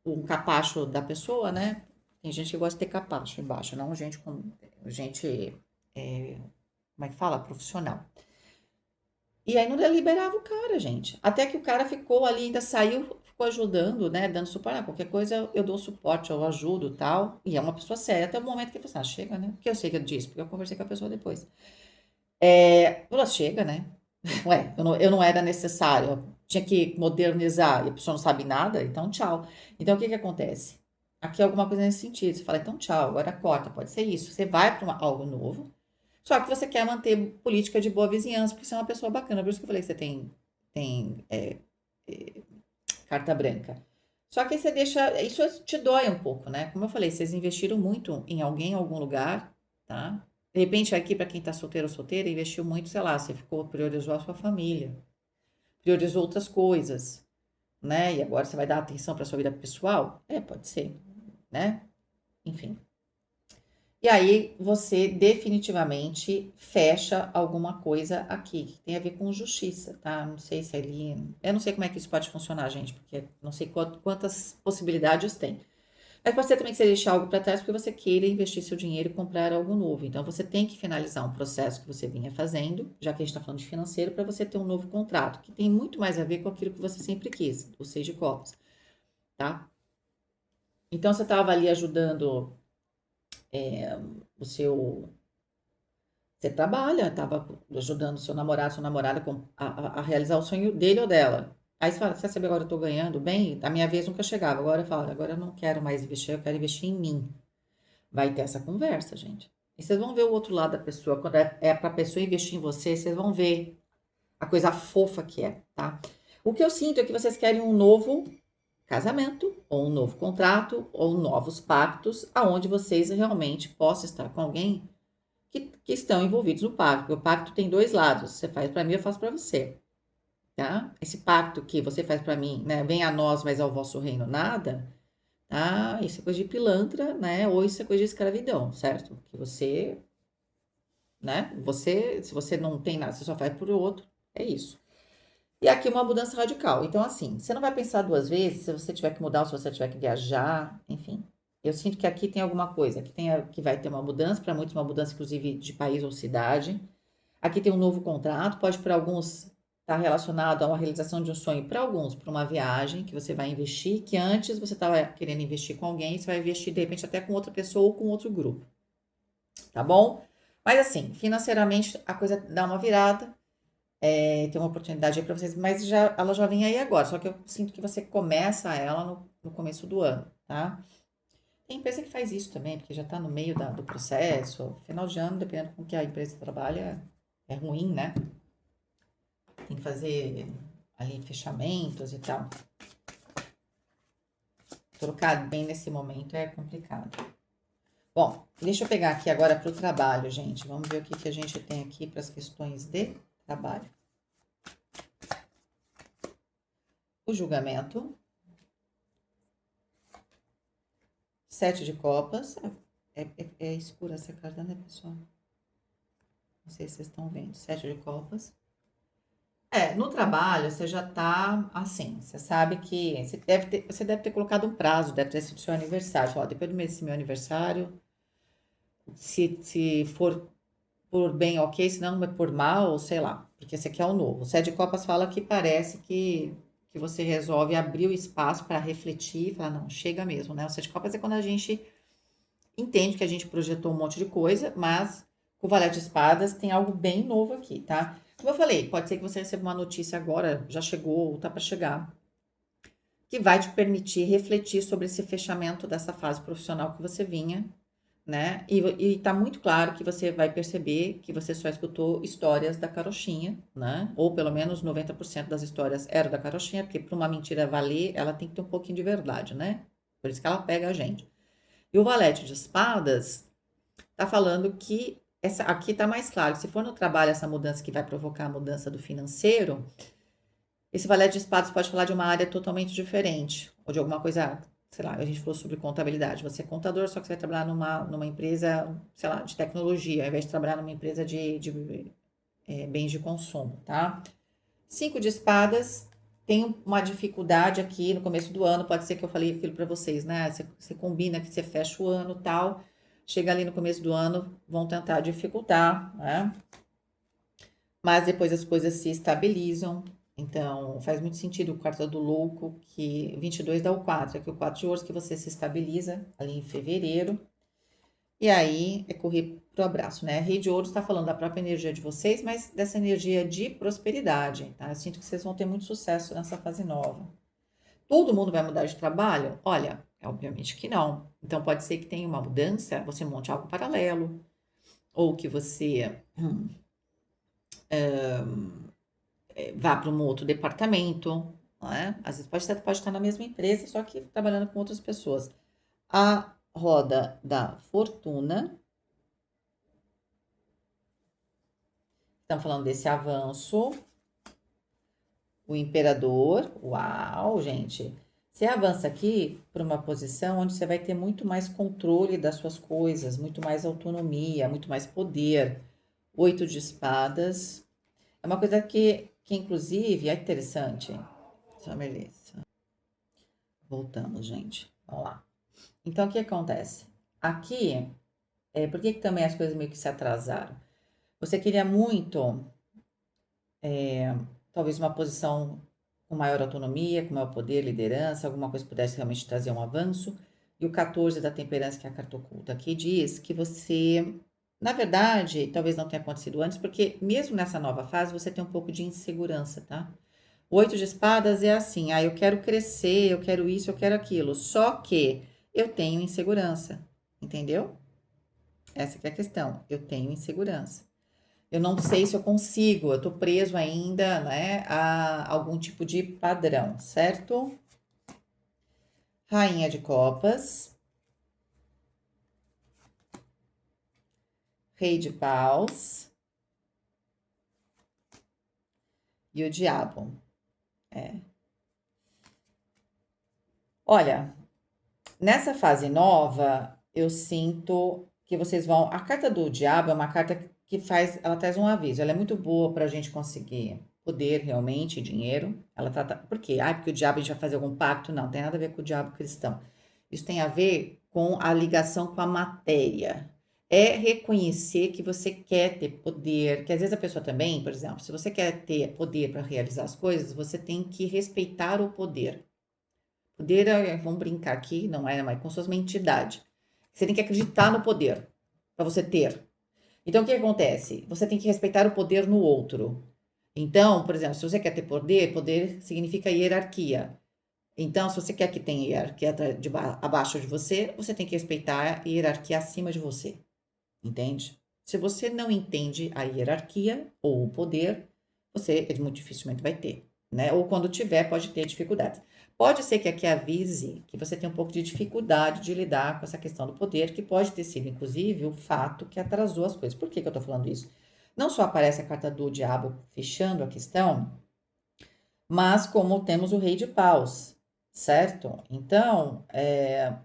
um capacho da pessoa, né? Tem gente que gosta de ter capacho embaixo, não gente com gente, como é que fala? Profissional. E aí não liberava o cara, gente. Até que o cara ficou ali, ainda saiu, ficou ajudando, né? Dando suporte. Ah, qualquer coisa eu dou suporte, eu ajudo tal. E é uma pessoa séria. Até o momento que ele falou assim, ah, chega, né? Porque eu sei que eu disse, porque eu conversei com a pessoa depois. Falou, chega, né? Ué, eu não era necessário. Tinha que modernizar e a pessoa não sabe nada, então tchau. Então o que que acontece? Aqui é alguma coisa nesse sentido. Você fala, então tchau, agora corta, pode ser isso. Você vai para algo novo. Só que você quer manter política de boa vizinhança, porque você é uma pessoa bacana. Por isso que eu falei que você tem carta branca. Só que aí você deixa. Isso te dói um pouco, né? Como eu falei, vocês investiram muito em alguém em algum lugar, tá? De repente, aqui, para quem tá solteiro ou solteira, investiu muito, sei lá, você ficou, priorizou a sua família, priorizou outras coisas, né? E agora você vai dar atenção para sua vida pessoal? Pode ser, né? Enfim. E aí você definitivamente fecha alguma coisa aqui, que tem a ver com justiça, tá? Não sei se ali. Eu não sei como é que isso pode funcionar, gente, porque não sei quantas possibilidades tem. Mas pode ser também que você deixe algo para trás porque você queira investir seu dinheiro e comprar algo novo. Então você tem que finalizar um processo que você vinha fazendo, já que a gente está falando de financeiro, para você ter um novo contrato, que tem muito mais a ver com aquilo que você sempre quis, o 6 de copas, tá? Então você estava ali ajudando o seu. Você trabalha, estava ajudando seu namorado, sua namorada a realizar o sonho dele ou dela. Aí você fala, quer saber, agora eu tô ganhando bem? A minha vez nunca chegava. Agora eu falo, agora eu não quero mais investir, eu quero investir em mim. Vai ter essa conversa, gente. E vocês vão ver o outro lado da pessoa. Quando é pra pessoa investir em você, vocês vão ver a coisa fofa que é, tá? O que eu sinto é que vocês querem um novo casamento, ou um novo contrato, ou novos pactos, aonde vocês realmente possam estar com alguém que estão envolvidos no pacto. Porque o pacto tem dois lados. Você faz para mim, eu faço para você, tá? Esse pacto que você faz para mim, né? Vem a nós, mas ao vosso reino nada. Tá? Isso é coisa de pilantra, né? Ou isso é coisa de escravidão, certo? Que você, né? Se você não tem nada, você só faz por outro. É isso. E aqui uma mudança radical. Então, assim, você não vai pensar duas vezes se você tiver que mudar ou se você tiver que viajar, enfim. Eu sinto que aqui tem alguma coisa, que vai ter uma mudança, para muitos uma mudança, inclusive, de país ou cidade. Aqui tem um novo contrato, pode para alguns estar relacionado a uma realização de um sonho, para alguns, para uma viagem que você vai investir, que antes você estava querendo investir com alguém, você vai investir de repente até com outra pessoa ou com outro grupo, tá bom? Mas assim, financeiramente a coisa dá uma virada, tem uma oportunidade aí para vocês, mas ela já vem aí agora, só que eu sinto que você começa ela no começo do ano, tá? Tem empresa que faz isso também, porque já está no meio do processo, final de ano, dependendo com que a empresa trabalha, é ruim, né? Tem que fazer ali fechamentos e tal. Trocar bem nesse momento é complicado. Bom, deixa eu pegar aqui agora para o trabalho, gente. Vamos ver o que a gente tem aqui para as questões de trabalho. O julgamento. 7 de copas. É escura essa carta, né, pessoal? Não sei se vocês estão vendo. 7 de copas. No trabalho você já tá assim, você sabe que você deve ter colocado um prazo, deve ter sido seu aniversário. Ó, depois do mês desse meu aniversário, se for por bem, ok, se não é por mal, sei lá, porque esse aqui é o novo. O 7 de copas fala que parece que você resolve abrir o espaço para refletir e falar, não, chega mesmo, né? O 7 de copas é quando a gente entende que a gente projetou um monte de coisa, mas com o valete de espadas tem algo bem novo aqui, tá? Como eu falei, pode ser que você receba uma notícia agora, já chegou ou tá para chegar, que vai te permitir refletir sobre esse fechamento dessa fase profissional que você vinha, né? E tá muito claro que você vai perceber que você só escutou histórias da carochinha, né? Ou pelo menos 90% das histórias eram da carochinha, porque para uma mentira valer, ela tem que ter um pouquinho de verdade, né? Por isso que ela pega a gente. E o valete de espadas tá falando que essa aqui tá mais claro. Se for no trabalho essa mudança que vai provocar a mudança do financeiro, esse valete de espadas pode falar de uma área totalmente diferente, ou de alguma coisa, sei lá, a gente falou sobre contabilidade. Você é contador, só que você vai trabalhar numa empresa, sei lá, de tecnologia, ao invés de trabalhar numa empresa de bens de consumo, tá? Cinco de espadas tem uma dificuldade aqui no começo do ano, pode ser que eu falei aquilo para vocês, né? Você combina que você fecha o ano tal, chega ali no começo do ano, vão tentar dificultar, né? Mas depois as coisas se estabilizam. Então, faz muito sentido o carta do louco, que 22 dá o 4, é que o 4 de ouros que você se estabiliza ali em fevereiro. E aí é correr pro abraço, né? Rei de ouros está falando da própria energia de vocês, mas dessa energia de prosperidade, tá? Eu sinto que vocês vão ter muito sucesso nessa fase nova. Todo mundo vai mudar de trabalho? Olha, obviamente que não. Então pode ser que tenha uma mudança, você monte algo paralelo, ou que você vá para um outro departamento, não é? Às vezes pode estar na mesma empresa, só que trabalhando com outras pessoas. A roda da fortuna, estamos falando desse avanço. O imperador, uau, gente. Você avança aqui para uma posição onde você vai ter muito mais controle das suas coisas, muito mais autonomia, muito mais poder. Oito de espadas. É uma coisa que inclusive, é interessante. Só beleza. Voltamos, gente. Vamos lá. Então, o que acontece? Aqui, por que também as coisas meio que se atrasaram? Você queria muito, talvez, uma posição com maior autonomia, com maior poder, liderança, alguma coisa que pudesse realmente trazer um avanço. E o 14 da temperança, que é a carta oculta, que diz que você, na verdade, talvez não tenha acontecido antes, porque mesmo nessa nova fase você tem um pouco de insegurança, tá? O 8 de espadas é assim, eu quero crescer, eu quero isso, eu quero aquilo, só que eu tenho insegurança, entendeu? Essa que é a questão, eu tenho insegurança. Eu não sei se eu consigo, eu tô preso ainda, né, a algum tipo de padrão, certo? Rainha de copas, rei de paus e o diabo. Olha, nessa fase nova, eu sinto que vocês vão. A carta do diabo é uma carta que faz. Ela traz um aviso. Ela é muito boa para a gente conseguir poder realmente, dinheiro. Ela trata. Por quê? Porque o diabo a gente vai fazer algum pacto? Não, tem nada a ver com o diabo cristão. Isso tem a ver com a ligação com a matéria. É reconhecer que você quer ter poder, que às vezes a pessoa também, por exemplo, se você quer ter poder para realizar as coisas, você tem que respeitar o poder. Poder é, vamos brincar aqui, não é, mas como se fosse uma entidade. Você tem que acreditar no poder para você ter. Então, o que acontece? Você tem que respeitar o poder no outro. Então, por exemplo, se você quer ter poder, poder significa hierarquia. Então, se você quer que tenha hierarquia abaixo de você, você tem que respeitar a hierarquia acima de você. Entende? Se você não entende a hierarquia ou o poder, você muito dificilmente vai ter, né? Ou quando tiver, pode ter dificuldades. Pode ser que aqui avise que você tem um pouco de dificuldade de lidar com essa questão do poder, que pode ter sido, inclusive, o fato que atrasou as coisas. Por que eu tô falando isso? Não só aparece a carta do diabo fechando a questão, mas como temos o rei de paus, certo? Então,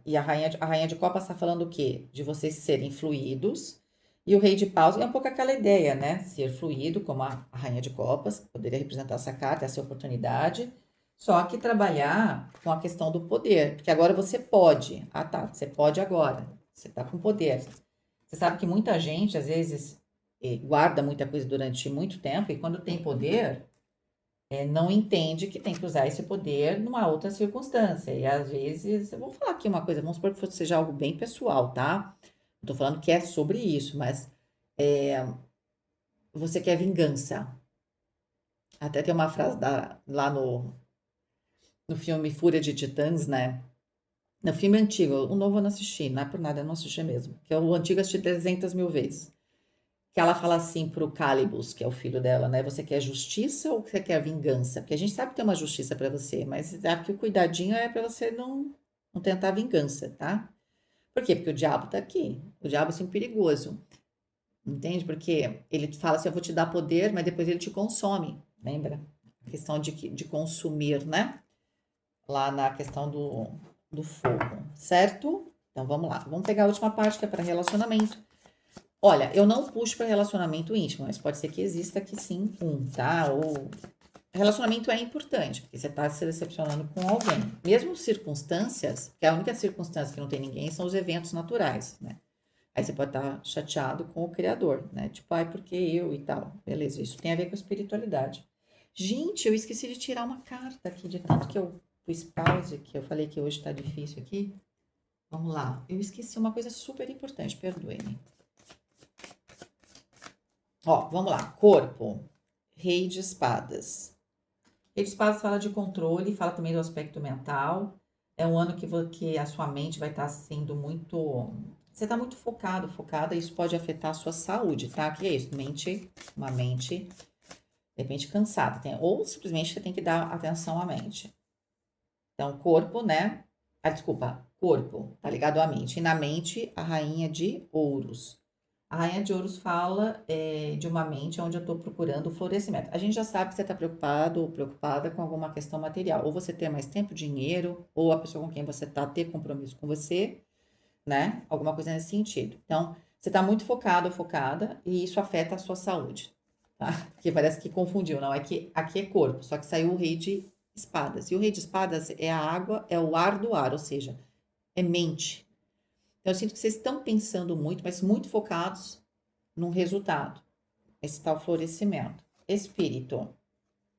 e a rainha de copas está falando o quê? De vocês serem fluidos, e o rei de paus é um pouco aquela ideia, né? Ser fluido, como a rainha de copas, poderia representar essa carta, essa oportunidade, só que trabalhar com a questão do poder, porque agora você pode. Ah, tá, você pode agora, você tá com poder. Você sabe que muita gente, às vezes, guarda muita coisa durante muito tempo, e quando tem poder não entende que tem que usar esse poder numa outra circunstância. E às vezes, eu vou falar aqui uma coisa, vamos supor que seja algo bem pessoal, tá? Não tô falando que é sobre isso, mas você quer vingança. Até tem uma frase lá no filme Fúria de Titãs, né? No filme antigo, o novo eu não assisti, não é por nada, eu não assisti mesmo. Que o antigo eu assisti 300 mil vezes. Que ela fala assim pro Calibus, que é o filho dela, né? Você quer justiça ou você quer vingança? Porque a gente sabe que tem uma justiça para você, mas sabe que o cuidadinho é para você não tentar vingança, tá? Por quê? Porque o diabo tá aqui. O diabo é assim perigoso. Entende? Porque ele fala assim, eu vou te dar poder, mas depois ele te consome, lembra? A questão de consumir, né? Lá na questão do fogo, certo? Então vamos lá, vamos pegar a última parte que é para relacionamento. Olha, eu não puxo para relacionamento íntimo, mas pode ser que exista aqui sim tá? Ou relacionamento é importante, porque você está se decepcionando com alguém. Mesmo circunstâncias, que a única circunstância que não tem ninguém são os eventos naturais, né? Aí você pode estar chateado com o Criador, né? Tipo, ai, porque eu e tal. Beleza, isso tem a ver com a espiritualidade. Gente, eu esqueci de tirar uma carta aqui, de tanto que eu pus pause, que eu falei que hoje tá difícil aqui. Vamos lá. Eu esqueci uma coisa super importante, perdoe-me. Ó, vamos lá. Corpo. Rei de espadas. Rei de espadas fala de controle, fala também do aspecto mental. É um ano que a sua mente vai estar sendo muito. Você está muito focado, focada, e isso pode afetar a sua saúde, tá? Que é isso? Uma mente, de repente, cansada. Ou simplesmente você tem que dar atenção à mente. Então, corpo, né? Ah, desculpa, corpo, tá ligado à mente. E na mente, a rainha de ouros. A rainha de ouros fala de uma mente onde eu estou procurando o florescimento. A gente já sabe que você está preocupado ou preocupada com alguma questão material. Ou você ter mais tempo, dinheiro, ou a pessoa com quem você está ter compromisso com você, né? Alguma coisa nesse sentido. Então, você está muito focado ou focada e isso afeta a sua saúde, tá? Porque parece que confundiu, não, é que aqui é corpo, só que saiu o rei de espadas. E o rei de espadas é a água, é o ar do ar, ou seja, é mente. Então, eu sinto que vocês estão pensando muito, mas muito focados num resultado. Esse tal florescimento. Espírito.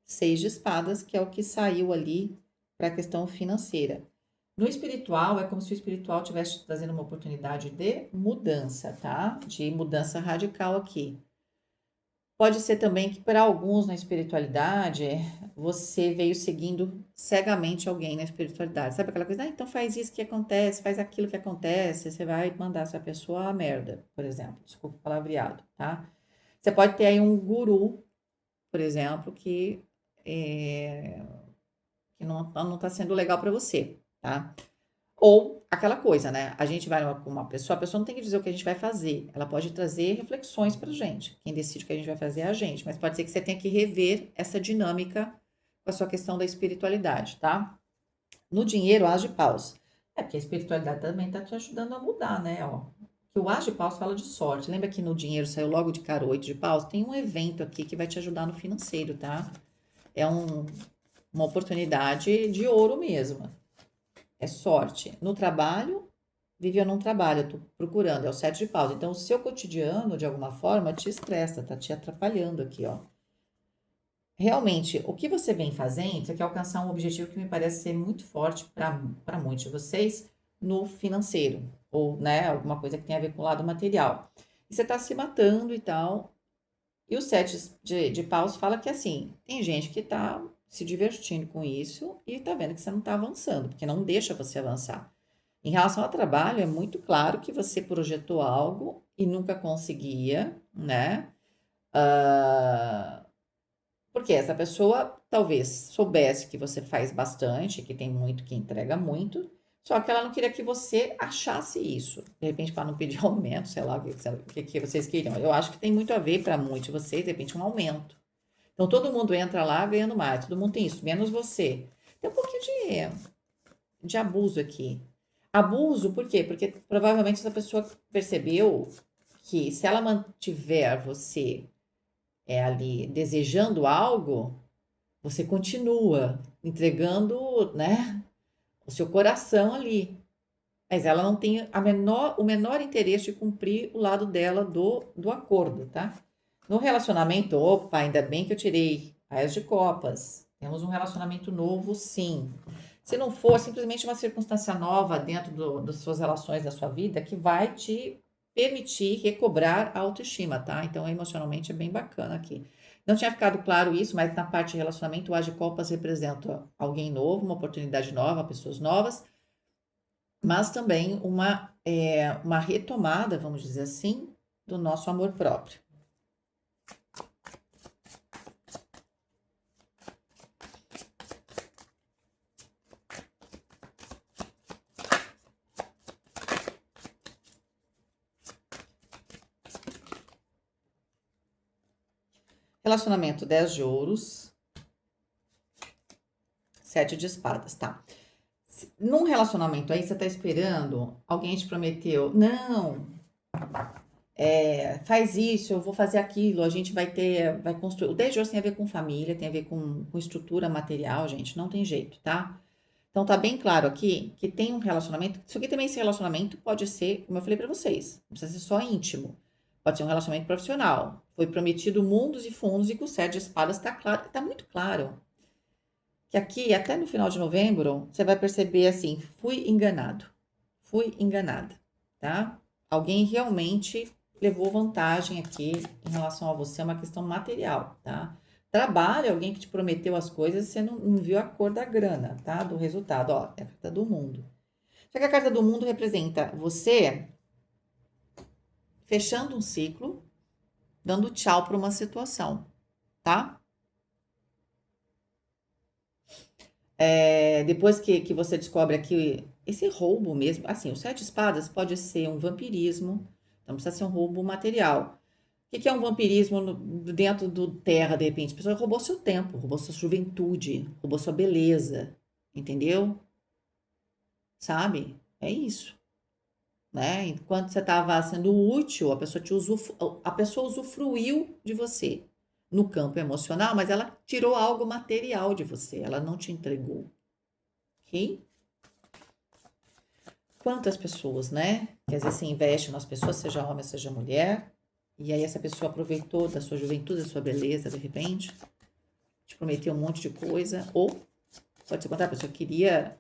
Seis de espadas, que é o que saiu ali para a questão financeira. No espiritual, é como se o espiritual estivesse trazendo uma oportunidade de mudança, tá? De mudança radical aqui. Pode ser também que para alguns na espiritualidade, você veio seguindo cegamente alguém na espiritualidade. Sabe aquela coisa, então faz isso que acontece, faz aquilo que acontece, você vai mandar essa pessoa a merda, por exemplo. Desculpa o palavreado, tá? Você pode ter aí um guru, por exemplo, é, que não está sendo legal para você, tá? Ou aquela coisa, né? A gente vai com uma pessoa, a pessoa não tem que dizer o que a gente vai fazer. Ela pode trazer reflexões pra gente. Quem decide o que a gente vai fazer é a gente. Mas pode ser que você tenha que rever essa dinâmica com a sua questão da espiritualidade, tá? No dinheiro, as de paus. É porque a espiritualidade também tá te ajudando a mudar, né? Ó, que o as de paus fala de sorte. Lembra que no dinheiro saiu logo de cara o 8 de paus? Tem um evento aqui que vai te ajudar no financeiro, tá? É uma oportunidade de ouro mesmo. É sorte. No trabalho, vive ou não trabalho, eu tô procurando, é o 7 de paus. Então, o seu cotidiano, de alguma forma, te estressa, tá te atrapalhando aqui, ó. Realmente, o que você vem fazendo, você quer alcançar um objetivo que me parece ser muito forte para muitos de vocês no financeiro, ou, né, alguma coisa que tem a ver com o lado material. E você tá se matando e tal. E o 7 de paus fala que, assim, tem gente que tá se divertindo com isso e tá vendo que você não tá avançando, porque não deixa você avançar. Em relação ao trabalho, é muito claro que você projetou algo e nunca conseguia, né? Ah, porque essa pessoa talvez soubesse que você faz bastante, que tem muito, que entrega muito, só que ela não queria que você achasse isso. De repente, para não pedir aumento, sei lá o que vocês queriam. Eu acho que tem muito a ver para muitos de vocês, de repente, um aumento. Então, todo mundo entra lá ganhando mais, todo mundo tem isso, menos você. Tem um pouquinho de abuso aqui. Abuso, por quê? Porque provavelmente essa pessoa percebeu que se ela mantiver você ali desejando algo, você continua entregando, né, o seu coração ali. Mas ela não tem o menor interesse de cumprir o lado dela do acordo, tá? No relacionamento, opa, ainda bem que eu tirei as de copas. Temos um relacionamento novo, sim. Se não for simplesmente uma circunstância nova dentro das suas relações da sua vida que vai te permitir recobrar a autoestima, tá? Então, emocionalmente é bem bacana aqui. Não tinha ficado claro isso, mas na parte de relacionamento, o As de Copas representa alguém novo, uma oportunidade nova, pessoas novas, mas também uma retomada, vamos dizer assim, do nosso amor próprio. Relacionamento 10 de ouros, 7 de espadas, tá? Num relacionamento aí, você tá esperando, alguém te prometeu, não, faz isso, eu vou fazer aquilo, a gente vai construir. O 10 de ouros tem a ver com família, tem a ver com estrutura material, gente, não tem jeito, tá? Então tá bem claro aqui que tem um relacionamento. Isso aqui também, esse relacionamento pode ser, como eu falei pra vocês, não precisa ser só íntimo. Pode ser um relacionamento profissional. Foi prometido mundos e fundos e com o 7 de espadas tá claro, tá muito claro. Que aqui, até no final de novembro, você vai perceber assim, fui enganado. Fui enganada, tá? Alguém realmente levou vantagem aqui em relação a você, é uma questão material, tá? Trabalho, alguém que te prometeu as coisas, você não viu a cor da grana, tá? Do resultado, ó, é a carta do mundo. Só que a carta do mundo representa você fechando um ciclo, dando tchau para uma situação, tá? Depois que você descobre aqui esse roubo mesmo, assim, o 7 de espadas pode ser um vampirismo, então precisa ser um roubo material. O que é um vampirismo dentro do terra, de repente? A pessoa roubou seu tempo, roubou sua juventude, roubou sua beleza, entendeu? Sabe? É isso, né? Enquanto você estava sendo útil, a pessoa usufruiu de você no campo emocional, mas ela tirou algo material de você, ela não te entregou, ok? Quantas pessoas, né? Que às vezes você investe nas pessoas, seja homem, seja mulher, e aí essa pessoa aproveitou da sua juventude, da sua beleza, de repente, te prometeu um monte de coisa, ou pode ser contrário, a pessoa queria,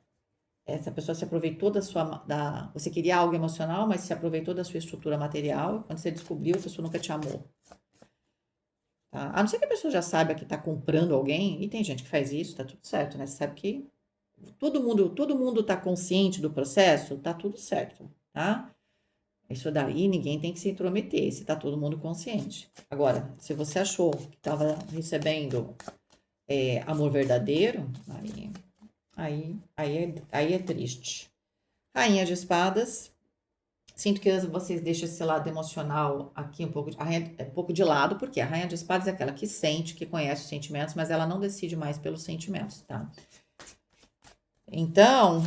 essa pessoa se aproveitou você queria algo emocional, mas se aproveitou da sua estrutura material, e quando você descobriu, a pessoa nunca te amou. Tá? A não ser que a pessoa já saiba que está comprando alguém, e tem gente que faz isso, tá tudo certo, né? Você sabe que todo mundo tá consciente do processo, tá tudo certo, tá? Isso daí ninguém tem que se intrometer, se tá todo mundo consciente. Agora, se você achou que estava recebendo amor verdadeiro, aí é triste. Rainha de espadas, sinto que vocês deixam esse lado emocional aqui um pouco de lado, porque a rainha de espadas é aquela que sente, que conhece os sentimentos, mas ela não decide mais pelos sentimentos, tá? Então,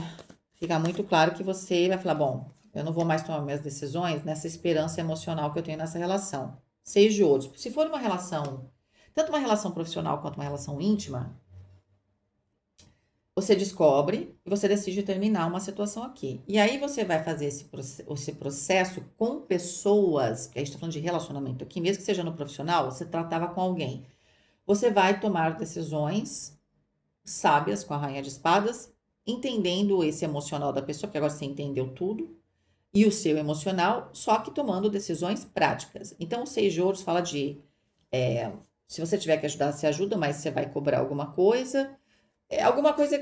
fica muito claro que você vai falar, bom, eu não vou mais tomar minhas decisões nessa esperança emocional que eu tenho nessa relação. 6 de ouros. Se for uma relação, tanto uma relação profissional quanto uma relação íntima, você descobre e você decide terminar uma situação aqui. E aí você vai fazer esse processo com pessoas, que a gente está falando de relacionamento aqui, mesmo que seja no profissional, você tratava com alguém. Você vai tomar decisões sábias com a rainha de espadas, entendendo esse emocional da pessoa, porque agora você entendeu tudo, e o seu emocional, só que tomando decisões práticas. Então, o 6 de ouros fala de, se você tiver que ajudar, você ajuda, mas você vai cobrar alguma coisa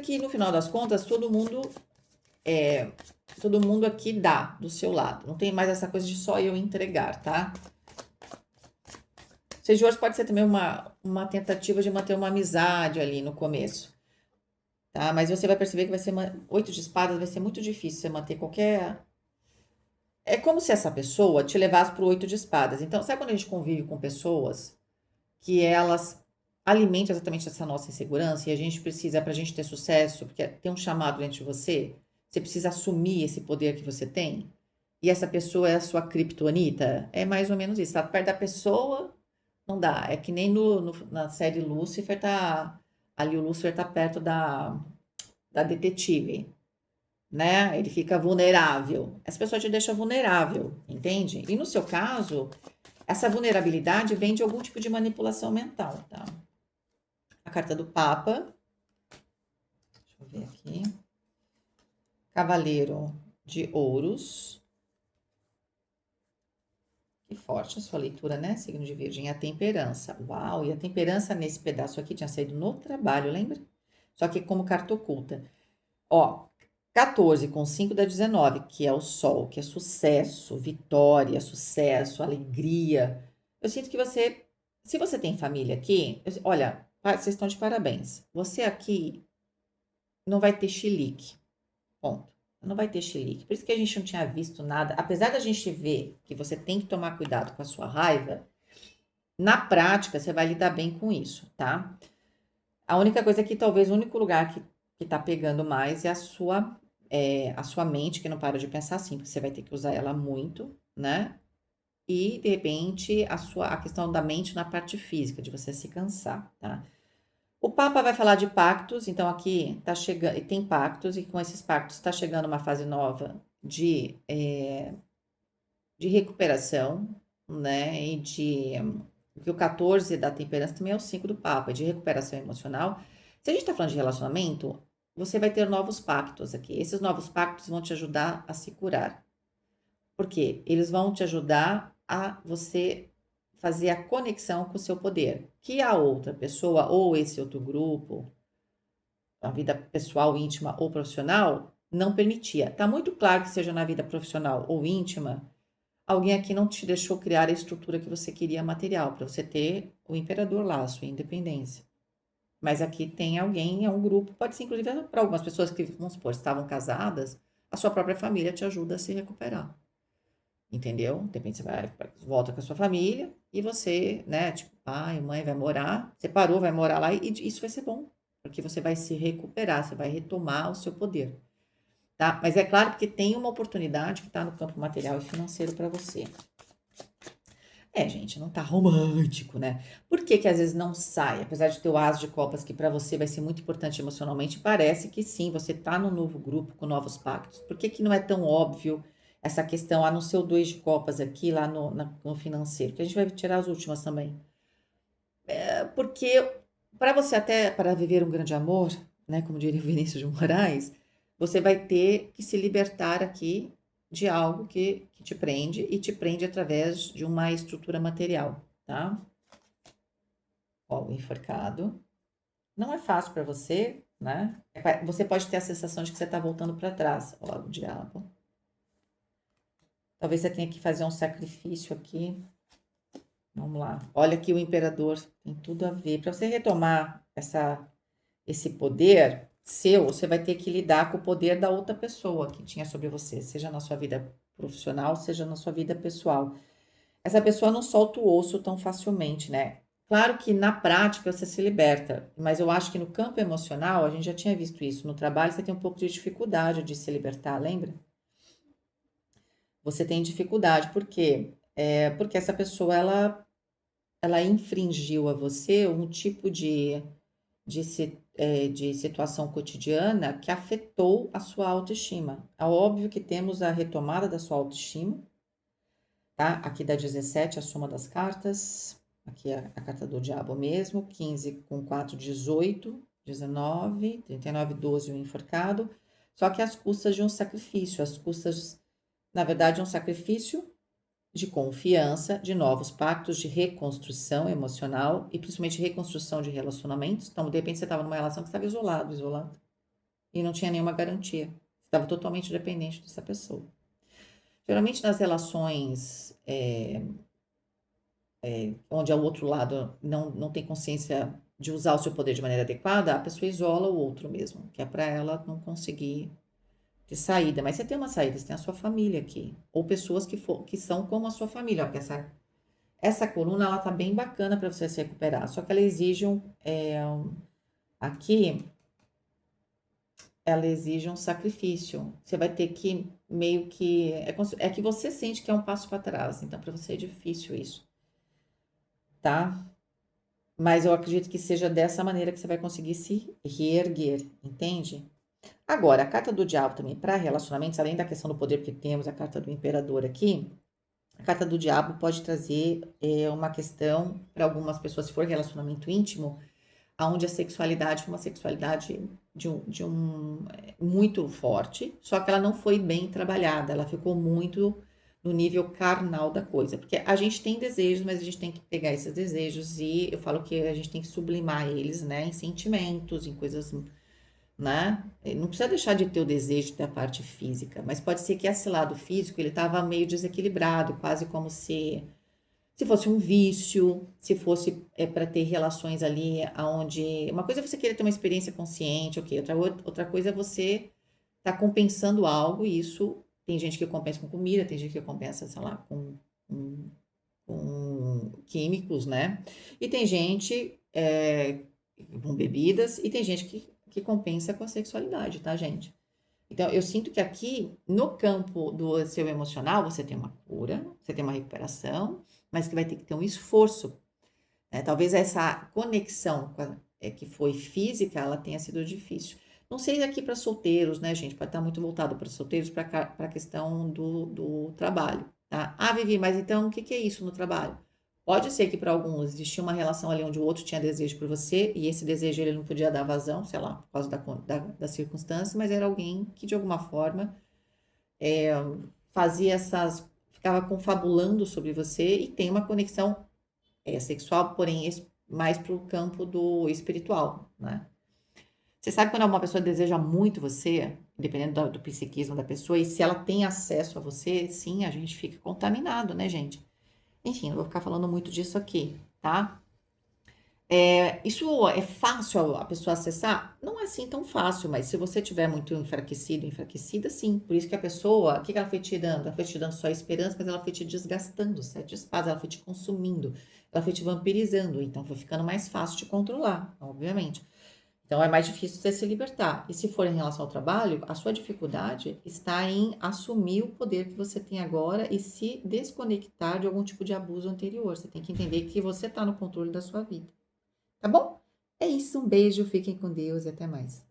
que, no final das contas, todo mundo aqui dá do seu lado. Não tem mais essa coisa de só eu entregar, tá? 6 de ouros pode ser também uma tentativa de manter uma amizade ali no começo. Tá? Mas você vai perceber que 8 de espadas vai ser muito difícil você manter qualquer. É como se essa pessoa te levasse para o 8 de espadas. Então, sabe quando a gente convive com pessoas que elas alimentam exatamente essa nossa insegurança e a gente precisa, para a gente ter sucesso, porque tem um chamado dentro de você, você precisa assumir esse poder que você tem? E essa pessoa é a sua criptonita? É mais ou menos isso. Tá perto da pessoa, não dá. É que nem na série Lúcifer, ali o Lúcifer tá perto da detetive, né? Ele fica vulnerável. Essa pessoa te deixa vulnerável, entende? E no seu caso, essa vulnerabilidade vem de algum tipo de manipulação mental, tá? A carta do Papa. Deixa eu ver aqui. Cavaleiro de Ouros. Que forte a sua leitura, né? Signo de Virgem. A temperança. Uau! E a temperança nesse pedaço aqui tinha saído no trabalho, lembra? Só que como carta oculta. Ó, 14 com 5 dá 19, que é o sol, que é sucesso, vitória, sucesso, alegria. Eu sinto que se você tem família aqui, olha, vocês estão de parabéns. Você aqui não vai ter chilique. Ponto. Não vai ter chilique. Por isso que a gente não tinha visto nada. Apesar da gente ver que você tem que tomar cuidado com a sua raiva, Na prática, você vai lidar bem com isso, tá? A única coisa é que talvez o único lugar que tá pegando mais é a sua mente, que não para de pensar assim, porque você vai ter que usar ela muito, né? E, de repente, a questão da mente na parte física, de você se cansar, tá? O Papa vai falar de pactos, então aqui tá chegando, tem pactos, e com esses pactos está chegando uma fase nova de recuperação, né? Porque o 14 da temperança também é o 5 do Papa, de recuperação emocional. Se a gente está falando de relacionamento, você vai ter novos pactos aqui. Esses novos pactos vão te ajudar a se curar. Por quê? Eles vão te ajudar a você fazer a conexão com o seu poder, que a outra pessoa ou esse outro grupo, a vida pessoal, íntima ou profissional, não permitia. Tá muito claro que seja na vida profissional ou íntima, alguém aqui não te deixou criar a estrutura que você queria material, para você ter o imperador lá, a sua independência. Mas aqui tem alguém, é um grupo, pode ser inclusive para algumas pessoas que, vamos supor, estavam casadas, a sua própria família te ajuda a se recuperar. Entendeu? De repente você volta com a sua família e você, né, tipo, pai, mãe vai morar, separou, vai morar lá e isso vai ser bom, porque você vai se recuperar, você vai retomar o seu poder, tá? Mas é claro que tem uma oportunidade que está no campo material e financeiro para você. Gente, não tá romântico, né? Por que que às vezes não sai? Apesar de ter o as de copas que para você vai ser muito importante emocionalmente, parece que sim, você tá num novo grupo com novos pactos. Por que que não é tão óbvio essa questão, a não ser o 2 de copas aqui lá no financeiro? Que a gente vai tirar as últimas também. Porque para você até para viver um grande amor, né, como diria o Vinícius de Moraes, você vai ter que se libertar aqui de algo que te prende e te prende através de uma estrutura material, tá? Ó, o enforcado. Não é fácil para você, né? Você pode ter a sensação de que você está voltando para trás. Ó, o diabo. Talvez você tenha que fazer um sacrifício aqui. Vamos lá. Olha aqui o imperador. Tem tudo a ver. Para você retomar esse poder seu, você vai ter que lidar com o poder da outra pessoa que tinha sobre você, seja na sua vida profissional, seja na sua vida pessoal. Essa pessoa não solta o osso tão facilmente, né? Claro que na prática você se liberta, mas eu acho que no campo emocional, a gente já tinha visto isso, no trabalho você tem um pouco de dificuldade de se libertar, lembra? Você tem dificuldade, por quê? Porque essa pessoa, ela infringiu a você um tipo de situação cotidiana que afetou a sua autoestima. É óbvio que temos a retomada da sua autoestima, tá? Aqui dá 17, a soma das cartas. Aqui é a carta do diabo mesmo. 15 com 4, 18. 19, 39, 12, o enforcado. Só que às custas de um sacrifício. Às custas, na verdade, um sacrifício de confiança, de novos pactos, de reconstrução emocional e principalmente reconstrução de relacionamentos. Então, de repente, você estava numa relação que estava isolado, e não tinha nenhuma garantia. Você estava totalmente dependente dessa pessoa. Geralmente, nas relações onde o outro lado não tem consciência de usar o seu poder de maneira adequada, a pessoa isola o outro mesmo, que é para ela não conseguir ter saída. Mas você tem uma saída, você tem a sua família aqui, ou pessoas que são como a sua família, ó, porque essa coluna, ela tá bem bacana para você se recuperar, só que ela exige aqui, ela exige um sacrifício. Você vai ter que meio que, é que você sente que é um passo para trás, então para você é difícil isso, tá? Mas eu acredito que seja dessa maneira que você vai conseguir se reerguer, entende? Agora, a carta do diabo também para relacionamentos, além da questão do poder que temos, a carta do imperador aqui, a carta do diabo pode trazer uma questão para algumas pessoas, se for relacionamento íntimo, onde a sexualidade foi uma sexualidade muito forte, só que ela não foi bem trabalhada, ela ficou muito no nível carnal da coisa, porque a gente tem desejos, mas a gente tem que pegar esses desejos e eu falo que a gente tem que sublimar eles, né, em sentimentos, em coisas, né? Não precisa deixar de ter o desejo da parte física, mas pode ser que esse lado físico ele estava meio desequilibrado, quase como se fosse um vício, se fosse para ter relações ali aonde uma coisa é você querer ter uma experiência consciente, ok, outra coisa é você tá compensando algo e isso tem gente que compensa com comida, tem gente que compensa, sei lá, com com químicos, né? E tem gente com bebidas, e tem gente que compensa com a sexualidade, tá, gente? Então, eu sinto que aqui, no campo do seu emocional, você tem uma cura, você tem uma recuperação, mas que vai ter que ter um esforço, né? Talvez essa conexão que foi física, ela tenha sido difícil. Não sei aqui para solteiros, né, gente? Pode estar muito voltado para solteiros, para a questão do trabalho, tá? Ah, Vivi, mas então o que que é isso no trabalho? Pode ser que para alguns existia uma relação ali onde o outro tinha desejo por você e esse desejo ele não podia dar vazão, sei lá, por causa da circunstância, mas era alguém que de alguma forma fazia ficava confabulando sobre você e tem uma conexão sexual, porém mais para o campo do espiritual, né? Você sabe quando uma pessoa deseja muito você, dependendo do psiquismo da pessoa, e se ela tem acesso a você, sim, a gente fica contaminado, né, gente? Enfim, não vou ficar falando muito disso aqui, tá? Isso é fácil a pessoa acessar? Não é assim tão fácil, mas se você tiver muito enfraquecido, enfraquecida, sim. Por isso que a pessoa, o que ela foi te dando? Ela foi te dando só esperança, mas ela foi te desgastando, sete espadas, ela foi te consumindo, ela foi te vampirizando, então foi ficando mais fácil de controlar, obviamente. Então é mais difícil você se libertar. E se for em relação ao trabalho, a sua dificuldade está em assumir o poder que você tem agora e se desconectar de algum tipo de abuso anterior. Você tem que entender que você está no controle da sua vida. Tá bom? É isso, um beijo, fiquem com Deus e até mais.